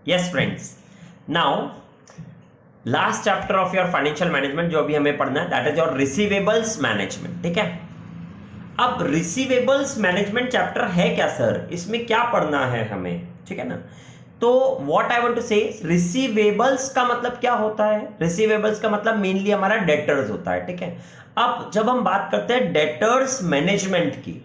Yes friends, now last chapter of your financial management जो अभी हमें पढ़ना है that is your receivables management. ठीक है, अब रिसीवेबल्स मैनेजमेंट चैप्टर है क्या सर, इसमें क्या पढ़ना है हमें? ठीक है ना, तो व्हाट आई वांट टू से, रिसीवेबल्स का मतलब क्या होता है? रिसीवेबल्स का मतलब मेनली हमारा डेटर्स होता है। ठीक है, अब जब हम बात करते हैं डेटर्स मैनेजमेंट की,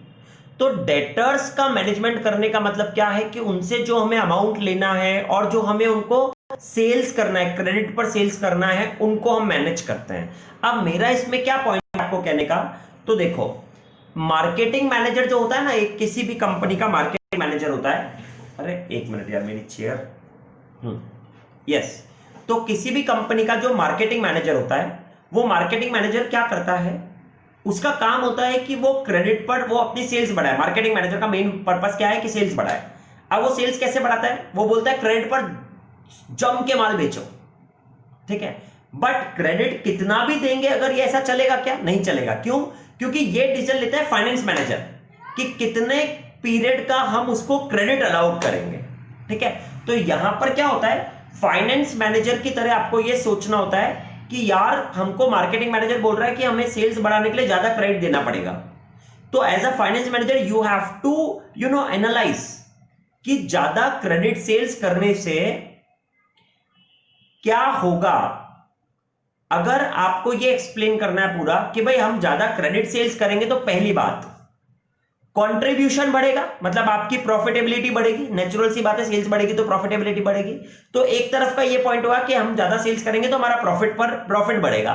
तो डेटर्स का मैनेजमेंट करने का मतलब क्या है कि उनसे जो हमें अमाउंट लेना है और जो हमें उनको सेल्स करना है, क्रेडिट पर सेल्स करना है, उनको हम मैनेज करते हैं। अब मेरा इसमें क्या पॉइंट है आपको कहने का, तो देखो मार्केटिंग मैनेजर जो होता है ना, एक किसी भी कंपनी का मार्केटिंग मैनेजर होता है। अरे एक मिनट यार, मेरी चेयर। यस, तो किसी भी कंपनी का जो मार्केटिंग मैनेजर होता है, वो मार्केटिंग मैनेजर क्या करता है, उसका काम होता है कि वो क्रेडिट पर वो अपनी सेल्स बढ़ाए। मार्केटिंग मैनेजर का मेन पर्पस क्या है कि सेल्स बढ़ाए। अब वो सेल्स कैसे बढ़ाता है? वो बोलता है क्रेडिट पर जम के माल बेचो। ठीक है, बट क्रेडिट कितना भी देंगे अगर ये ऐसा चलेगा क्या? नहीं चलेगा। क्यों? क्योंकि ये डिसीजन लेता है फाइनेंस मैनेजर कि कितने पीरियड का हम उसको क्रेडिट अलाउड करेंगे। ठीक है, तो यहां पर क्या होता है, फाइनेंस मैनेजर की तरह आपको यह सोचना होता है कि यार हमको मार्केटिंग मैनेजर बोल रहा है कि हमें सेल्स बढ़ाने के लिए ज्यादा क्रेडिट देना पड़ेगा, तो as a finance manager you have to analyse कि ज्यादा क्रेडिट सेल्स करने से क्या होगा। अगर आपको यह एक्सप्लेन करना है पूरा कि भाई हम ज्यादा क्रेडिट सेल्स करेंगे तो पहली बात कंट्रीब्यूशन बढ़ेगा, मतलब आपकी प्रॉफिटेबिलिटी बढ़ेगी। नेचुरल सी बात है, सेल्स बढ़ेगी तो प्रॉफिटेबिलिटी बढ़ेगी। तो एक तरफ का ये पॉइंट हुआ कि हम ज्यादा सेल्स करेंगे तो हमारा प्रॉफिट बढ़ेगा।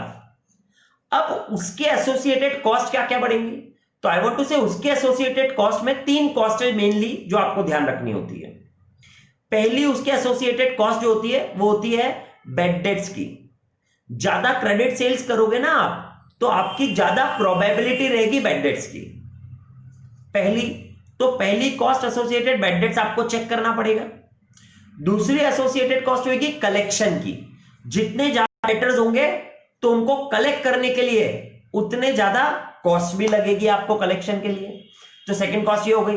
अब उसके एसोसिएटेड कॉस्ट क्या क्या बढ़ेंगी, तो आई वांट टू से उसके एसोसिएटेड कॉस्ट में 3 कॉस्ट है मेनली जो आपको ध्यान रखनी होती है। पहली उसके एसोसिएटेड कॉस्ट जो होती है वो होती है बैड डेट्स की। ज्यादा क्रेडिट सेल्स करोगे ना आप, तो आपकी ज्यादा प्रोबेबिलिटी रहेगी बैड डेट्स की। पहली कॉस्ट एसोसिएटेड बैड डेट्स आपको चेक करना पड़ेगा। दूसरी एसोसिएटेड कॉस्ट होगी कलेक्शन की। जितने ज्यादा डेटर्स होंगे तो उनको कलेक्ट करने के लिए उतने ज्यादा कॉस्ट भी लगेगी आपको कलेक्शन के लिए। तो सेकंड कॉस्ट ये हो गई।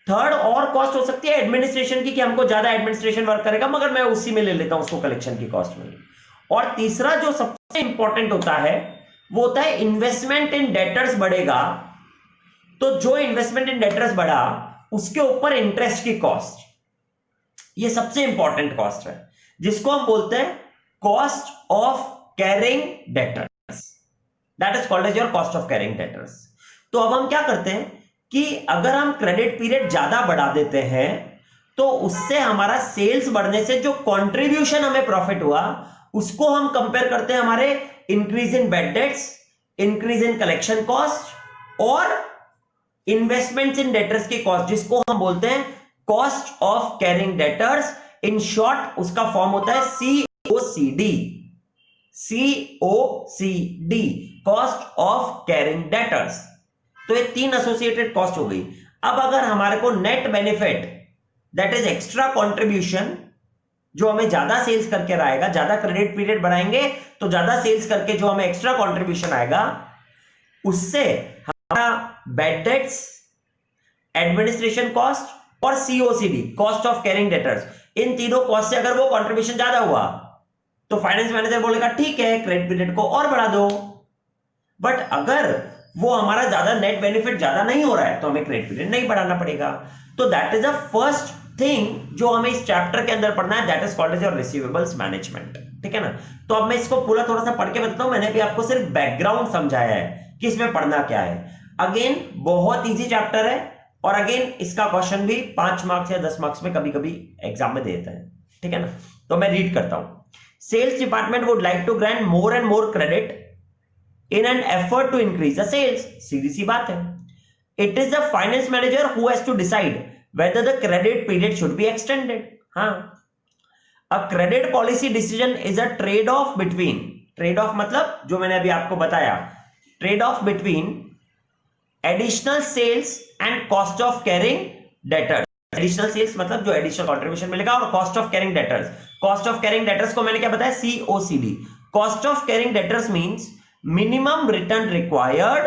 थर्ड और कॉस्ट हो सकती है एडमिनिस्ट्रेशन की, कि हमको ज्यादा एडमिनिस्ट्रेशन वर्क करेगा, मगर मैं उसी में ले लेता हूं उसको कलेक्शन की कॉस्ट में। और तीसरा जो सबसे इंपॉर्टेंट होता है वो होता है इन्वेस्टमेंट इन डेटर्स बढ़ेगा, तो जो इन्वेस्टमेंट इन डेटर्स बढ़ा उसके ऊपर इंटरेस्ट की कॉस्ट, ये सबसे इंपॉर्टेंट कॉस्ट है जिसको हम बोलते हैं cost of carrying debtors. That is called as your cost of carrying debtors. तो अब हम क्या करते हैं कि अगर हम क्रेडिट पीरियड ज्यादा बढ़ा देते हैं तो उससे हमारा सेल्स बढ़ने से जो कंट्रीब्यूशन हमें प्रॉफिट हुआ उसको हम कंपेयर करते हैं हमारे increase in bad debts, increase in collection cost और इन्वेस्टमेंट्स इन डेटर्स की कॉस्ट, जिसको हम बोलते हैं cost of carrying debtors. In short उसका फॉर्म होता है COCD, COCD, cost of carrying debtors. तो ये 3 एसोसिएटेड कॉस्ट हो गई। अब अगर हमारे को net benefit that is extra contribution, जो हमें ज्यादा सेल्स करके आएगा, ज्यादा क्रेडिट पीरियड बढ़ाएंगे तो ज्यादा सेल्स करके जो हमें एक्स्ट्रा कंट्रीब्यूशन आएगा, उससे हमारा बैड डेट्स, एडमिनिस्ट्रेशन कॉस्ट और COCD, cost of carrying debtors, इन तीनों कॉस्ट से अगर वो कंट्रीब्यूशन ज्यादा हुआ तो फाइनेंस मैनेजर बोलेगा ठीक है क्रेडिट पीरियड को और बढ़ा दो। बट अगर वो हमारा ज्यादा नेट बेनिफिट ज्यादा नहीं हो रहा है तो हमें क्रेडिट पीरियड नहीं बढ़ाना पड़ेगा। तो that is the first thing जो हमें इस चैप्टर के अंदर पढ़ना है, that is called as your receivables management. ठीक है ना, तो अब मैं इसको पूरा थोड़ा सा पढ़ के बताता हूं। मैंने भी आपको सिर्फ बैकग्राउंड समझाया है कि इसमें पढ़ना क्या है। अगेन बहुत इजी चैप्टर है और अगेन इसका क्वेश्चन भी 5 मार्क्स या 10 मार्क्स में कभी कभी एग्जाम में देता है। ठीक है ना, तो मैं रीड करता हूं। Sales department would like to grant more and more credit in an effort to increase the sales। सीधी सी बात है। It is the finance manager who has to decide whether the credit period should be extended। हाँ, a credit policy decision is a trade off between, trade off मतलब जो मैंने अभी आपको बताया, trade off between additional sales and cost of carrying debtors। Additional sales मतलब जो additional contribution मिलेगा, और cost of carrying debtors. Cost of carrying debtors को मैंने क्या बताया, COCD। Cost of carrying debtors means minimum return required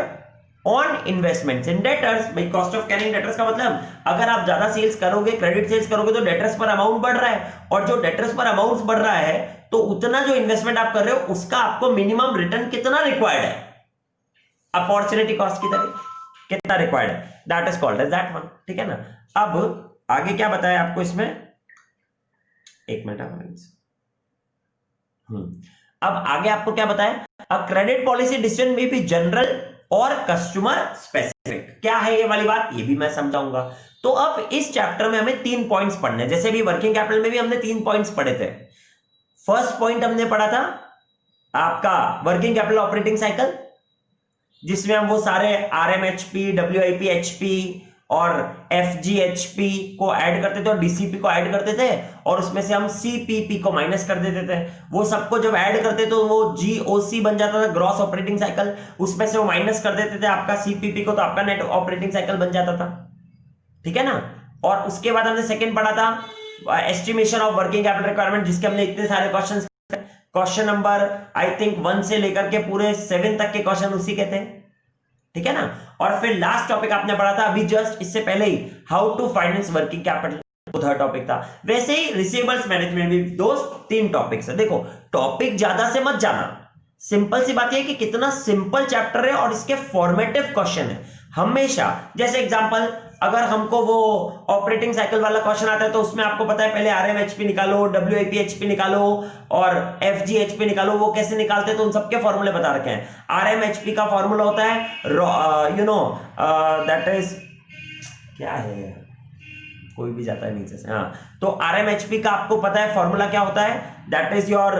on investments in debtors. भाई cost of carrying debtors का मतलब अगर आप ज्यादा सेल्स करोगे, क्रेडिट सेल्स करोगे, तो डेटर्स पर अमाउंट बढ़ रहा है, और जो डेटर्स पर अमाउंट बढ़ रहा है तो उतना जो इन्वेस्टमेंट आप कर रहे हो उसका आपको मिनिमम रिटर्न कितना रिक्वायर्ड है, अपॉर्चुनिटी कॉस्ट की तरह कितना रिक्वायर्ड है, that is called as that one. ठीक है ना। अब आगे क्या बताया आपको इसमें, एक मिनट अब आगे आपको क्या बताया, अ क्रेडिट पॉलिसी डिसीजन में भी जनरल और कस्टमर स्पेसिफिक। क्या है ये वाली बात, ये भी मैं समझाऊंगा। तो अब इस चैप्टर में हमें 3 पॉइंट्स पढ़ने, जैसे भी वर्किंग कैपिटल में भी हमने 3 पॉइंट्स पढ़े थे। फर्स्ट पॉइंट हमने पढ़ा था आपका वर्किंग कैपिटल ऑपरेटिंग साइकिल, जिसमें हम वो सारे आरएमएचपी, डब्ल्यूआईपी, एचपी और एफजीएचपी को ऐड करते थे और डीसीपी को ऐड करते थे, और उसमें से हम सीपीपी को माइनस कर देते थे। वो सबको जब ऐड करते तो वो जीओसी बन जाता था, ग्रॉस ऑपरेटिंग साइकिल। उसमें से वो माइनस कर देते थे आपका सीपीपी को, तो आपका नेट ऑपरेटिंग साइकिल बन जाता था। ठीक है ना। और उसके बाद हमने सेकेंड पढ़ा था estimation of working capital requirement, जिसके हमने इतने सारे क्वेश्चन नंबर आई थिंक 1 से लेकर के पूरे 7 तक के क्वेश्चन उसी के थे। ठीक है ना। और फिर लास्ट टॉपिक आपने पढ़ा था अभी जस्ट इससे पहले ही, how to finance working capital, तो थर्ड टॉपिक था। वैसे ही रिसीवेबल्स मैनेजमेंट भी दोस्त 3 टॉपिक्स है। देखो टॉपिक ज्यादा से मत जाना, सिंपल सी बात यह कि कितना सिंपल चैप्टर है और इसके फॉर्मेटिव क्वेश्चन है हमेशा। जैसे एग्जांपल, अगर हमको वो ऑपरेटिंग साइकिल वाला क्वेश्चन आता है तो उसमें आपको पता है पहले आरएमएचपी निकालो, डब्ल्यूआईपीएचपी निकालो और एफजीएचपी निकालो। वो कैसे निकालते हैं तो उन सबके फॉर्मूले बता रखे हैं। आरएमएचपी का फॉर्मूला होता है दैट इज क्या है, कोई भी जाता है नीचे से, हाँ। तो आरएमएचपी का आपको पता है फॉर्मूला क्या होता है, that is your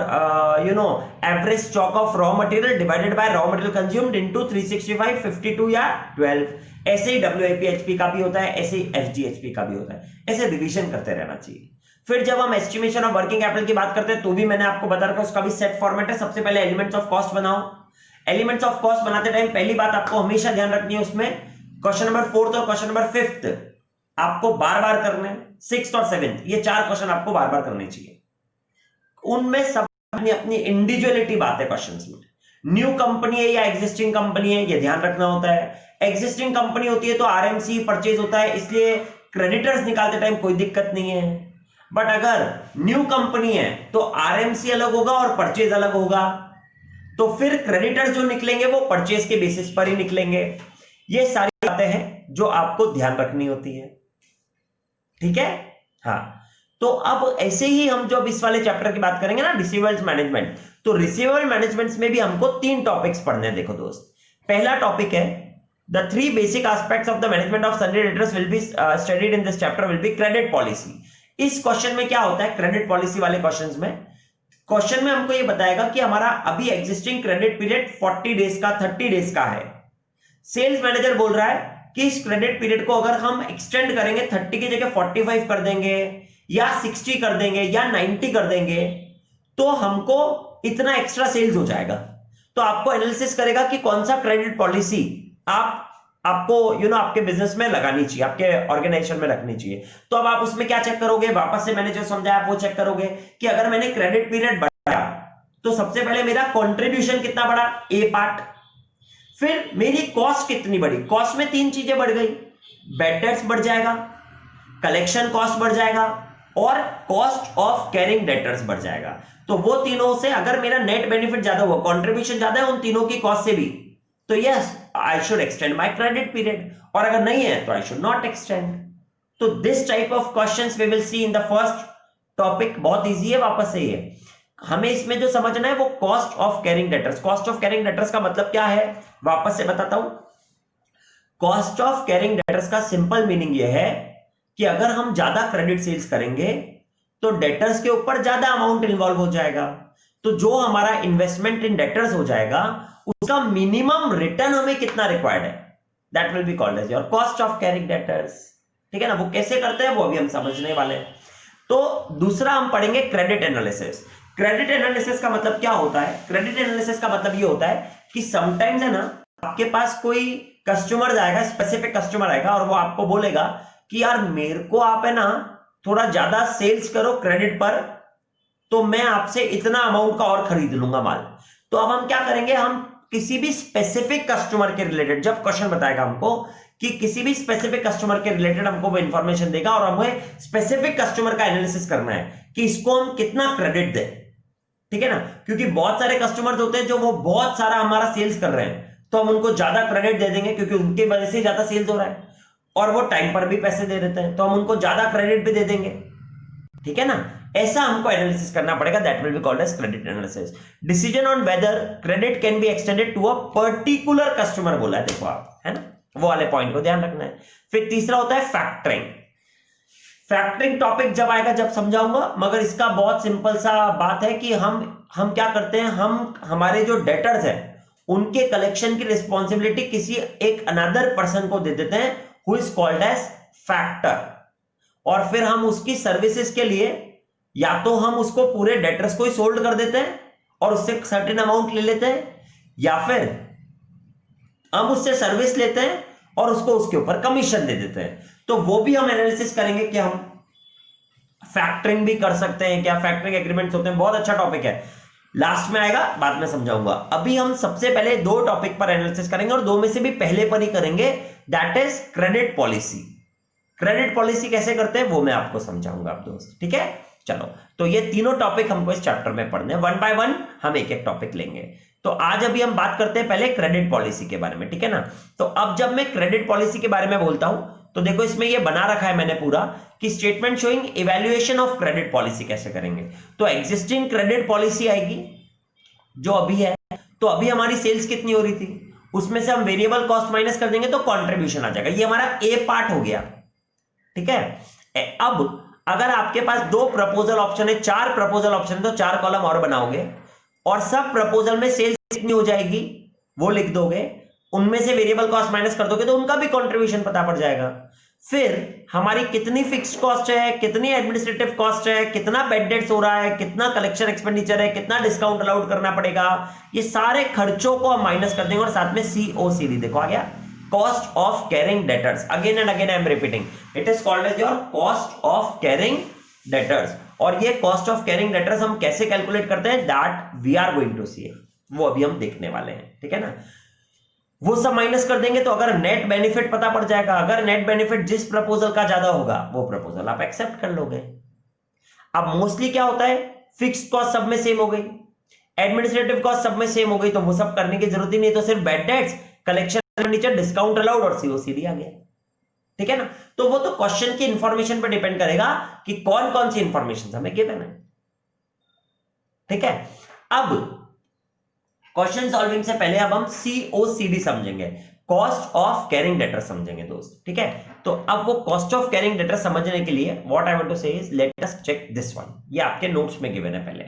average stock of raw material divided by raw material consumed into 365, 52 या 12। ऐसे ही डब्ल्यूआईपीएचपी का भी होता है, ऐसे ही एफजीएचपी का भी होता है। ऐसे रिवीजन करते रहना चाहिए। फिर जब हम एस्टिमेशन ऑफ वर्किंग कैपिटल की बात करते हैं तो भी मैंने आपको बता रखा है, उसका भी सेट फॉर्मेट है। सबसे पहले एलिमेंट्स ऑफ कॉस्ट बनाओ। एलिमेंट्स ऑफ कॉस्ट बनाते टाइम पहली बात आपको हमेशा ध्यान रखनी है, उसमें क्वेश्चन नंबर 4th और क्वेश्चन नंबर 5th आपको बार बार करने, 6th और 7th, ये 4 क्वेश्चन आपको बार बार करने चाहिए। उनमें सब अपनी अपनी इंडिविजुअलिटी बात है क्वेश्चंस में। न्यू कंपनी है या एग्जिस्टिंग कंपनी है, ये ध्यान रखना होता है। एग्जिस्टिंग कंपनी होती है तो आरएमसी परचेज होता है, इसलिए क्रेडिटर्स निकालते टाइम कोई दिक्कत नहीं है। बट अगर न्यू कंपनी है तो आरएमसी अलग होगा और परचेज अलग होगा, तो फिर क्रेडिटर्स जो निकलेंगे वो परचेज के बेसिस पर ही निकलेंगे। ये सारी बातें हैं जो आपको ध्यान रखनी होती है। ठीक है, हाँ। तो अब ऐसे ही हम जो अब इस वाले चैप्टर की बात करेंगे ना, रिसीवेबल्स मैनेजमेंट, तो रिसीवेबल मैनेजमेंट में भी हमको 3 टॉपिक्स पढ़ने हैं। देखो दोस्त, पहला टॉपिक है the 3 basic aspects of the management of Sunday debtors will be studied in this chapter will be credit policy. इस क्वेश्चन में क्या होता है, क्रेडिट पॉलिसी वाले क्वेश्चंस में, क्वेश्चन में हमको ये बताएगा कि हमारा अभी एग्जिस्टिंग क्रेडिट पीरियड 40 डेज का, 30 डेज का है। सेल्स मैनेजर बोल रहा है कि इस क्रेडिट पीरियड को अगर हम एक्सटेंड करेंगे, 30 की जगह 45 कर देंगे या 60 कर देंगे या 90 कर देंगे, तो हमको इतना एक्स्ट्रा सेल्स हो जाएगा। तो आपको एनालिसिस करेगा कि कौन सा क्रेडिट पॉलिसी आपको आपके बिजनेस में लगानी चाहिए, आपके ऑर्गेनाइजेशन में रखनी चाहिए। तो अब आप उसमें क्या चेक करोगे, वापस से मैंने जो समझाया आप वो चेक करोगे कि अगर मैंने क्रेडिट पीरियड बढ़ाया तो सबसे पहले मेरा कॉन्ट्रीब्यूशन कितना बढ़ा, ए पार्ट। फिर मेरी कॉस्ट कितनी बढ़ी, कॉस्ट में 3 चीजें बढ़ गई, बैड डेट्स बढ़ जाएगा, कलेक्शन कॉस्ट बढ़ जाएगा और कॉस्ट ऑफ कैरिंग डेटर्स बढ़ जाएगा। तो वो तीनों से अगर मेरा नेट बेनिफिट ज्यादा हुआ, कंट्रीब्यूशन ज्यादा है उन तीनों की कॉस्ट से भी, तो yes I should extend my credit period, और अगर नहीं है तो आई शुड नॉट एक्सटेंड। तो this type of questions we will see in the first topic. बहुत इजी है, वापस से ये हमें इसमें जो समझना है वो cost of carrying debtors. Cost of carrying debtors का मतलब क्या है, वापस से बताता हूं। कॉस्ट ऑफ कैरिंग डेटर्स का सिंपल मीनिंग ये है कि अगर हम ज्यादा क्रेडिट सेल्स करेंगे तो डेटर्स के ऊपर ज्यादा अमाउंट इन्वॉल्व हो जाएगा, तो जो हमारा इन्वेस्टमेंट इन डेटर्स हो जाएगा उसका मिनिमम रिटर्न हमें कितना रिक्वायर्ड है, that will be called as your cost of carrying debtors. ठीक है ना। वो कैसे करते हैं वो अभी हम समझने वाले हैं। तो दूसरा हम पढ़ेंगे क्रेडिट एनालिसिस। क्रेडिट एनालिसिस का मतलब क्या होता है, क्रेडिट एनालिसिस का मतलब ये होता है कि समटाइम्स है ना, आपके पास कोई कस्टमर आएगा, स्पेसिफिक कस्टमर आएगा और वो आपको बोलेगा कि यार मेरे को आप है ना थोड़ा ज्यादा सेल्स करो क्रेडिट पर, तो मैं आपसे इतना अमाउंट का और खरीद लूंगा माल। तो अब हम क्या करेंगे, हम किसी भी स्पेसिफिक कस्टमर के रिलेटेड, जब क्वेश्चन बताएगा हमको कि किसी भी स्पेसिफिक कस्टमर के रिलेटेड हमको वो इंफॉर्मेशन देगा और हमें स्पेसिफिक कस्टमर का एनालिसिस करना है कि इसको हम कितना क्रेडिट दें, ठीक है ना, क्योंकि बहुत सारे कस्टमर्स होते हैं जो वो बहुत सारा हमारा सेल्स कर रहे हैं, तो हम उनको ज्यादा क्रेडिट दे देंगे क्योंकि उनकी वजह से ज्यादा सेल्स हो रहा है, और वो टाइम पर भी पैसे दे देते हैं, तो हम उनको ज्यादा क्रेडिट भी दे देंगे, ठीक है ना। ऐसा हमको एनालिसिस करना पड़ेगा, that will be called as credit analysis. Decision on whether credit can be extended to a particular customer बोला है, देखो आप, है ना, वो वाले पॉइंट को ध्यान रखना है। फिर तीसरा होता है फैक्टरिंग। फैक्टरिंग टॉपिक जब आएगा जब समझाऊंगा, मगर इसका बहुत सिंपल सा बात है कि हम क्या करते हैं, हम हमारे जो डेटर्स हैं उनके कलेक्शन की रिस्पॉन्सिबिलिटी किसी एक अनदर पर्सन को दे देते हैं, who is called age factor, और फिर हम उसकी सर्विसेज के लिए या तो हम उसको पूरे डेटर्स को ही सोल्ड कर देते हैं और उससे सर्टेन अमाउंट ले लेते हैं, या फिर हम उससे सर्विस लेते हैं और उसको उसके ऊपर कमीशन दे देते हैं। तो वो भी हम एनालिसिस करेंगे कि हम फैक्टरिंग भी कर सकते हैं क्या, फैक्टरिंग एग्रीमेंट्स होते हैं, बहुत अच्छा टॉपिक है, लास्ट में आएगा, बाद में समझाऊंगा। अभी हम सबसे पहले दो टॉपिक पर एनालिसिस करेंगे और दो में से भी पहले पर ही करेंगे, that is credit policy. Credit policy कैसे करते हैं वो मैं आपको समझाऊंगा आप दोस्त, ठीक है। चलो, तो ये तीनों टॉपिक हमको इस चैप्टर में पढ़ने, वन बाय वन हम एक एक टॉपिक लेंगे। तो आज अभी हम बात करते हैं पहले क्रेडिट पॉलिसी के बारे में, ठीक है ना। तो अब जब मैं क्रेडिट पॉलिसी के बारे में बोलता हूं तो देखो इसमें ये बना रखा है मैंने पूरा कि statement showing evaluation of credit policy कैसे करेंगे। तो एग्जिस्टिंग क्रेडिट पॉलिसी आएगी जो अभी है, तो अभी हमारी सेल्स कितनी हो रही थी, उसमें से हम वेरिएबल कॉस्ट माइनस कर देंगे तो कंट्रीब्यूशन आ जाएगा, ये हमारा ए पार्ट हो गया, ठीक है। अब अगर आपके पास दो प्रपोजल ऑप्शन है, चार प्रपोजल ऑप्शन है, तो चार कॉलम और बनाओगे और सब प्रपोजल में सेल्स कितनी हो जाएगी वो लिख दोगे, उनमें से वेरिएबल कॉस्ट माइनस कर दोगे तो उनका भी कंट्रीब्यूशन पता पड़ जाएगा। फिर हमारी कितनी फिक्स्ड कॉस्ट है, कितनी एडमिनिस्ट्रेटिव कॉस्ट है, कितना बेड डेट्स हो रहा है, कितना कलेक्शन एक्सपेंडिचर है, कितना डिस्काउंट अलाउड करना पड़ेगा, ये सारे खर्चों को हम माइनस कर देंगे और साथ में COCD देखो आ गया, cost of carrying debtors. Again and again I am repeating, it is called as your cost of carrying debtors. और ये कॉस्ट ऑफ कैरिंग डेटर्स हम कैसे कैलकुलेट करते हैं, that we are going to see, वो अभी हम देखने वाले हैं, ठीक है ना। वो सब माइनस कर देंगे तो अगर नेट बेनिफिट पता पड़ जाएगा, अगर नेट बेनिफिट जिस प्रपोजल का ज्यादा होगा वो प्रपोजल आप एक्सेप्ट कर लोगे। अब मोस्टली क्या होता है, फिक्स्ड कॉस्ट सब में सेम हो गई, एडमिनिस्ट्रेटिव कॉस्ट सब में सेम हो गई, तो वो सब करने की जरूरत ही नहीं, तो सिर्फ bad debts, collection expenditure, discount allowed और COCD आ गया, ठीक है ना। तो वो तो क्वेश्चन की इंफॉर्मेशन पर डिपेंड करेगा कि कौन कौन सी इंफॉर्मेशन हमें गिवन है, ठीक है। अब क्वेश्चन सॉल्विंग से पहले अब हम COCD समझेंगे, कॉस्ट ऑफ कैरिंग डेटर समझेंगे दोस्त, ठीक है। तो अब वो कॉस्ट ऑफ कैरिंग डेटर समझने के लिए what I want to say is let us check this one, ये आपके नोट्स में गिवन है पहले,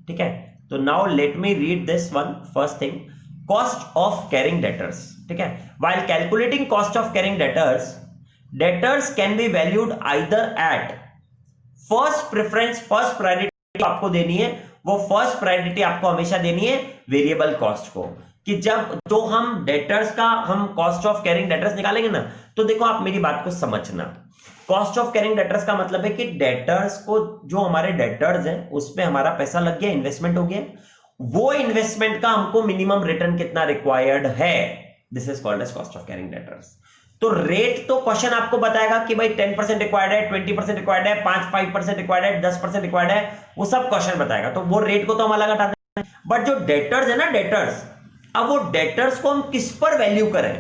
ठीक है। तो now let me read this one, first thing, cost of carrying debtors, ठीक है। While calculating cost of carrying debtors can be valued either at first preference, first priority आपको देनी है, वो फर्स्ट प्रायोरिटी आपको हमेशा देनी है वेरिएबल कॉस्ट को, कि जब तो हम डेटर्स का हम कॉस्ट ऑफ कैरिंग डेटर्स निकालेंगे ना, तो देखो आप मेरी बात को समझना, कॉस्ट ऑफ कैरिंग डेटर्स का मतलब है कि डेटर्स को, जो हमारे डेटर्स हैं उसमें हमारा पैसा लग गया, इन्वेस्टमेंट हो गया, वो इन्वेस्टमेंट का हमको मिनिमम रिटर्न कितना रिक्वायर्ड है, this is called as cost of carrying debtors. तो रेट तो क्वेश्चन आपको बताएगा कि भाई 10% रिक्वायर्ड है, 20% रिक्वायर्ड है, 5% रिक्वायर्ड है, 10% रिक्वायर्ड है, वो सब क्वेश्चन बताएगा, तो वो रेट को तो हम अलग हटा दें। बट जो डेटर्स है ना, डेटर्स, अब वो डेटर्स को हम किस पर वैल्यू करें,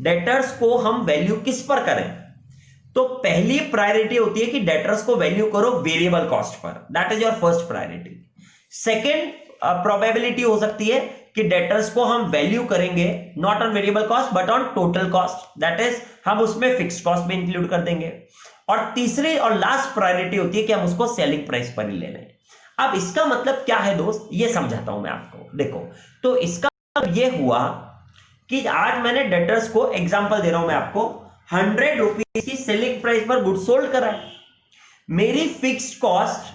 डेटर्स को हम वैल्यू किस पर करें, तो पहली प्रायोरिटी होती है कि डेटर्स को वैल्यू करो variable cost per, that is your first priority. Second probability हो सकती है कि डेटर्स को हम वैल्यू करेंगे not on variable cost but on total cost, that is हम उसमें फिक्स्ड कॉस्ट भी इंक्लूड कर देंगे। और तीसरी और लास्ट प्रायोरिटी होती है कि हम उसको सेलिंग प्राइस पर ही ले लें। अब इसका मतलब क्या है दोस्त, ये समझाता हूं मैं आपको, देखो। तो इसका मतलब ये हुआ कि आज मैंने डेटर्स को, एग्जांपल दे रहा हूं मैं आपको, 100 रुपीज की सेलिंग प्राइस पर गुड सोल्ड करा है, मेरी फिक्स्ड कॉस्ट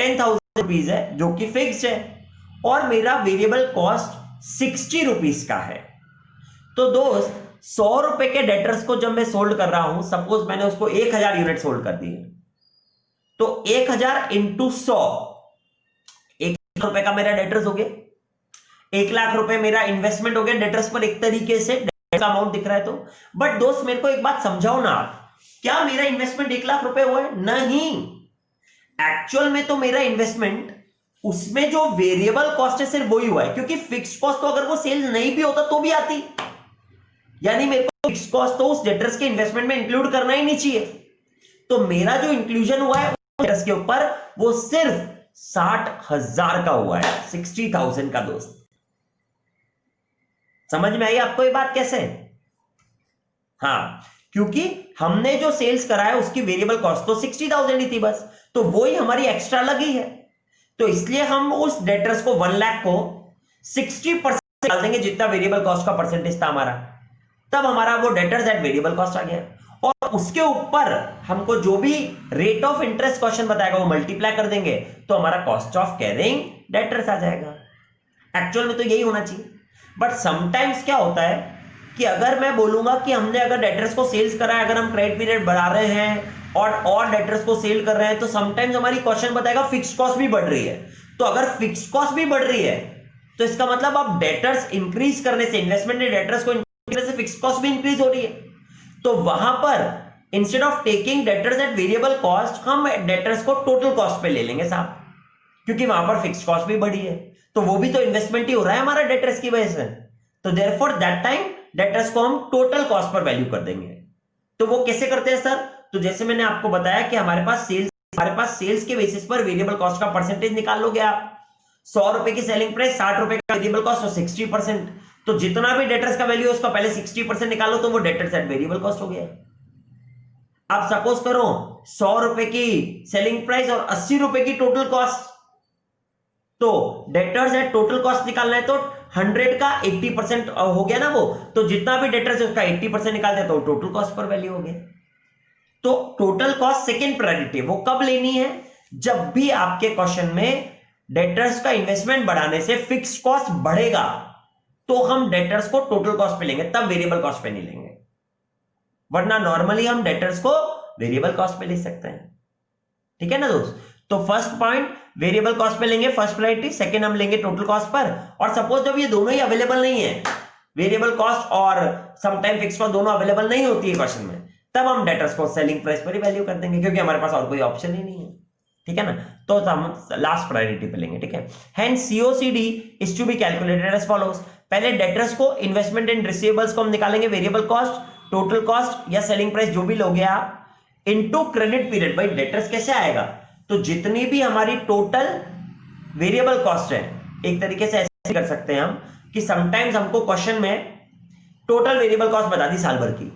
10,000 रुपीज है जो कि फिक्स्ड है, और मेरा वेरिएबल कॉस्ट 60 रुपीज का है। तो दोस्त 100 रुपए के डेटर्स को जब मैं सोल्ड कर रहा हूं, सपोज मैंने उसको 1000 यूनिट सोल्ड कर दिए, तो 1000 इंटू 100, 1 रुपए का मेरा डेटर्स हो गया। 1,00,000 मेरा इन्वेस्टमेंट हो गया डेटर्स पर, एक तरीके से का अमाउंट दिख रहा है तो। बट दोस्त मेरे को एक बात समझाओ ना आप, क्या मेरा इन्वेस्टमेंट 1,00,000 हुआ है? नहीं, एक्चुअल में तो मेरा इन्वेस्टमेंट, उसमें जो वेरिएबल कॉस्ट है सिर्फ वही हुआ है, क्योंकि फिक्स्ड कॉस्ट तो अगर वो सेल्स नहीं भी होता तो भी आती, यानी मेरे को फिक्स्ड कॉस्ट तो उस डेटर्स के इन्वेस्टमेंट में इंक्लूड करना ही नहीं चाहिए। तो मेरा जो इंक्लूजन हुआ है डेटर्स के ऊपर वो सिर्फ 60,000 का हुआ है, 60,000 का दोस्त। समझ में आई आपको ये बात कैसे? हाँ, क्योंकि हमने जो सेल्स करा है उसकी वेरिएबल कॉस्ट तो 60,000 ही थी बस, तो वही हमारी एक्स्ट्रा लगी है। तो इसलिए हम उस डेटर्स को 1,00,000 को 60% डाल देंगे, जितना वेरिएबल कॉस्ट का परसेंटेज था हमारा, तब हमारा वो डेटर्स एट वेरिएबल कॉस्ट आ गया। और उसके ऊपर हमको जो भी रेट ऑफ इंटरेस्ट क्वेश्चन बताएगा वो मल्टीप्लाई कर देंगे, तो हमारा कॉस्ट ऑफ कैरिंग डेटर्स आ जाएगा। एक्चुअल में तो यही होना चाहिए। बट समटाइम्स क्या होता है कि अगर मैं बोलूंगा कि हमने अगर डेटर्स को सेल्स करा है, अगर हम क्रेडिट पीरियड बढ़ा रहे हैं और डेटर्स को सेल कर रहे हैं, तो समटाइम्स हमारी क्वेश्चन बताएगा फिक्स्ड कॉस्ट भी बढ़ रही है। तो अगर फिक्स्ड कॉस्ट भी बढ़ रही है तो इसका मतलब अब डेटर्स इंक्रीज करने से, इन्वेस्टमेंट ने डेटर्स को इंक्रीज करने से फिक्स्ड कॉस्ट भी इंक्रीज हो रही है। तो वहां पर instead of taking debtors at variable cost, हम डेटर्स को टोटल कॉस्ट पे ले लेंगे साहब, क्योंकि वहां पर फिक्स्ड कॉस्ट भी बढ़ी है, तो वो भी तो इन्वेस्टमेंट ही हो रहा है हमारा डेटर्स की वजह से। तो देयरफॉर दैट टाइम डेटर्स को हम टोटल कॉस्ट पर वैल्यू कर देंगे। तो वो कैसे करते हैं सर? तो जैसे मैंने आपको बताया कि हमारे पास सेल्स के बेसिस पर वेरिएबल कॉस्ट का परसेंटेज निकाल लोगे आप। 100 रुपए की सेलिंग प्राइस, 60 रुपए का वेरिएबल कॉस्ट, तो 60%। तो जितना भी डेटर्स का वैल्यू है उसका पहले 60% निकालो, तो वो डेटर्स एट वेरिएबल कॉस्ट हो गया। अब सपोज करो 100 रुपए की सेलिंग प्राइस और 80 रुपए की टोटल कॉस्ट, तो डेटर्स एट टोटल कॉस्ट निकालना है, तो 100 का 80% हो गया ना वो, तो जितना भी डेटर्स है उसका 80% निकाल दिया, तो टोटल कॉस्ट पर वैल्यू हो गया। तो टोटल कॉस्ट सेकेंड प्रायोरिटी, वो कब लेनी है? जब भी आपके क्वेश्चन में डेटर्स का इन्वेस्टमेंट बढ़ाने से फिक्स्ड कॉस्ट बढ़ेगा, तो हम डेटर्स को टोटल कॉस्ट पे लेंगे, तब वेरिएबल कॉस्ट पे नहीं लेंगे। वरना नॉर्मली हम डेटर्स को वेरिएबल कॉस्ट पे ले सकते हैं। ठीक है ना दोस्त? तो फर्स्ट पॉइंट वेरिएबल कॉस्ट पे लेंगे फर्स्ट प्रायोरिटी, सेकंड हम लेंगे टोटल कॉस्ट पर। और सपोज जब ये दोनों ही अवेलेबल नहीं है, वेरिएबल कॉस्ट और समटाइम फिक्स्ड कॉस्ट दोनों अवेलेबल नहीं होती है क्वेश्चन में, तब हम डेटर्स को सेलिंग प्राइस पर ही वैल्यू कर देंगे, क्योंकि हमारे पास और कोई ऑप्शन ही नहीं है। ठीक है ना? तो हम लास्ट प्रायोरिटी पे लेंगे। ठीक है, hence COCD is to be calculated as follows. पहले डेटर्स को, इन्वेस्टमेंट इन रिसीवेबल्स को हम निकालेंगे वेरिएबल कॉस्ट, टोटल कॉस्ट या सेलिंग प्राइस जो भी लोगे आप, इनटू क्रेडिट पीरियड। भाई डेटर्स कैसे आएगा? तो जितनी भी हमारी टोटल वेरिएबल कॉस्ट है, एक तरीके से ऐसे कर सकते हैं हम कि समटाइम्स हमको क्वेश्चन में टोटल वेरिएबल कॉस्ट बता दी साल भर की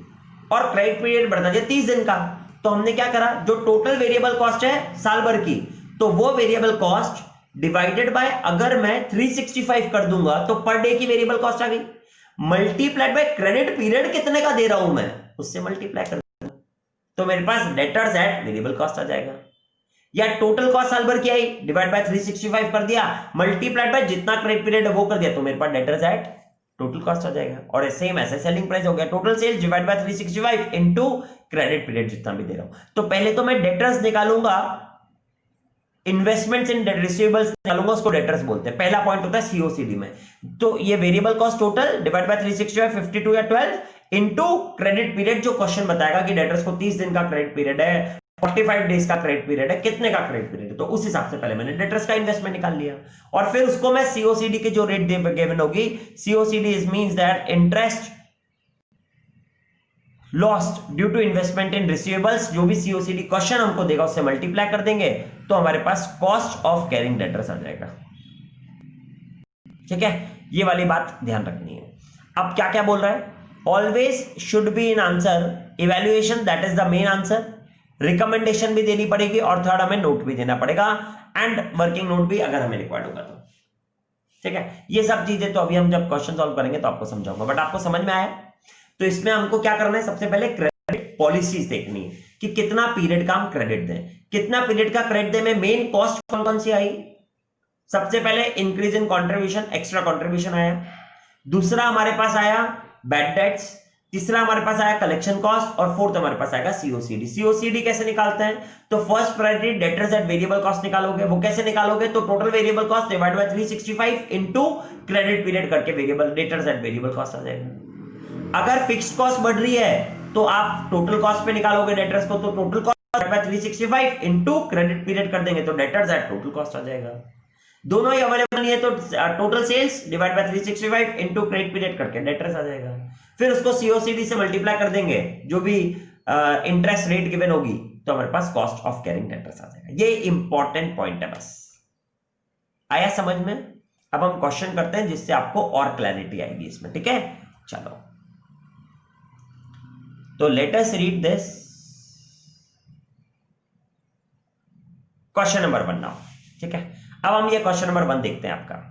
और क्रेडिट पीरियड बता दिया 30 दिन का, तो हमने क्या करा, जो टोटल वेरिएबल कॉस्ट है साल भर की, तो वो वेरिएबल कॉस्ट डिवाइडेड बाय, अगर मैं 365 कर दूंगा तो पर डे की वेरिएबल कॉस्ट आ गई, मल्टीप्लाइड बाय क्रेडिट पीरियड कितने का दे रहा हूं मैं, उससे मल्टीप्लाई कर दूंगा, तो मेरे पास डेटर्स एट वेरिएबल कॉस्ट आ जाएगा। या टोटल कॉस्ट साल भर की आई, डिवाइड बाय 365 कर दिया, मल्टीप्लाइड बाय जितना क्रेडिट पीरियड है वो कर दिया, तो मेरे पास डेटर्स एट टोटल कॉस्ट आ जाएगा। और सेम ऐसे सेलिंग प्राइस हो गया, total sales divide by 365 into credit period जितना भी दे रहा हूं। तो पहले तो मैं डेटर्स निकालूंगा, इन्वेस्टमेंट्स इन रिसीवेबल्स निकालूंगा, उसको डेटर्स बोलते हैं। पहला पॉइंट होता है सीओसीडी में, तो ये variable cost total divide by 365, 52 या 12 इनटू क्रेडिट पीरियड, जो क्वेश्चन बताएगा कि डेटर्स को 30 दिन का क्रेडिट पीरियड है, 45 डेज का क्रेडिट पीरियड है, कितने का क्रेडिट पीरियड है, तो उस हिसाब से पहले मैंने डेटर्स का इन्वेस्टमेंट निकाल लिया। और फिर उसको मैं सीओसीडी की जो रेट गिवन होगी, COCD is means that interest lost due to investment in receivables, जो भी सीओसीडी क्वेश्चन हमको देगा उससे मल्टीप्लाई कर देंगे, तो हमारे पास कॉस्ट ऑफ कैरिंग डेटर्स आ जाएगा। ठीक है, ये वाली बात ध्यान रखनी है। अब क्या क्या बोल रहा है, always should be in answer evaluation, that is the main answer, recommendation भी देनी पड़ेगी और थर्ड हमें नोट भी देना पड़ेगा, एंड वर्किंग नोट भी अगर हमें रिक्वायर्ड होगा तो। ठीक है, ये सब चीजें तो अभी हम जब क्वेश्चन सॉल्व करेंगे तो आपको समझाऊंगा, बट आपको समझ में आया? तो इसमें हमको क्या करना है, सबसे पहले क्रेडिट पॉलिसीज देखनी है कि कितना पीरियड का हम क्रेडिट दें, कितना पीरियड का क्रेडिट दें में मेन कॉस्ट कौन कौन सी आई। सबसे पहले increase in contribution, extra contribution आया। दूसरा हमारे पास आया बैड डेट्स, तीसरा हमारे पास आया कलेक्शन कॉस्ट और फोर्थ हमारे पास आएगा सीओसीडी। सीओसीडी कैसे निकालते हैं? तो first priority debtors at variable cost निकालोगे। वो कैसे निकालोगे? तो total variable cost divide by 365 into credit period करके variable debtors at variable cost आ जाएगा। अगर फिक्स्ड कॉस्ट बढ़ रही है तो आप टोटल कॉस्ट पे निकालोगे डेटर्स को, तो total cost by 365 into credit period कर देंगे तो डेटर्स एट टोटल कॉस्ट आ जाएगा। दोनों ही अवेलेबल नहीं है तो total sales divide by 365 into credit period करके डेटर्स आ जाएगा। फिर उसको सीओसीडी से मल्टीप्लाई कर देंगे, जो भी इंटरेस्ट रेट गिवन होगी, तो हमारे पास कॉस्ट ऑफ कैरिंग डेटर्स आ जाएगा। ये इंपॉर्टेंट पॉइंट है। बस आया समझ में? अब हम क्वेश्चन करते हैं जिससे आपको और क्लैरिटी आएगी इसमें, ठीक है? चलो, तो let us read this question number 1 now, ठीक है? अब हम ये क्वेश्चन नंबर 1 देखते हैं आपका।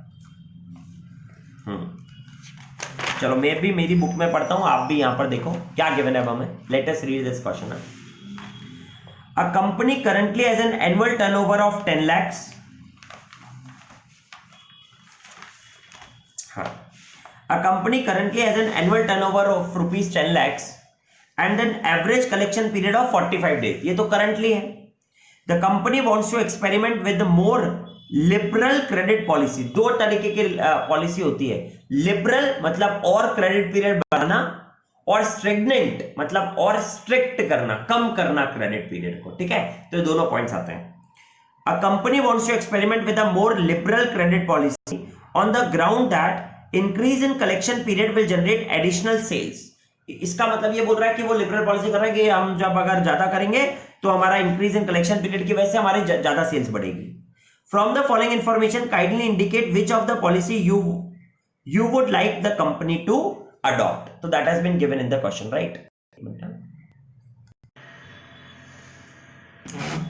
चलो, मैं भी मेरी बुक में पढ़ता हूं, आप भी यहां पर देखो क्या गिवन है अब हमें। Late us read this question. A company currently has an annual turnover of 10 lakhs। A company currently has an annual turnover of rupees 10 lakhs and an average collection period of 45 days. ये तो currently है। The company wants to experiment with the more liberal credit policy। दो तरीके की policy होती है। Liberal मतलब और क्रेडिट पीरियड बढ़ाना, और स्ट्रिग्नेंट मतलब और स्ट्रिक्ट करना, कम करना क्रेडिट पीरियड को, ठीक है? तो ये दोनों पॉइंट्स आते हैं। A company wants to experiment with a more liberal credit policy on the ground that increase in collection period will generate additional sales। इसका मतलब ये बोल रहा है कि वो लिबरल पॉलिसी कर रहा है कि हम जब अगर ज्यादा करेंगे तो हमारा इंक्रीज इन कलेक्शन पीरियड की वजह से हमारी ज्यादा सेल्स बढ़ेगी। From the following information kindly indicate which of the policy you would like the company to adopt। तो that has been given in the question, right?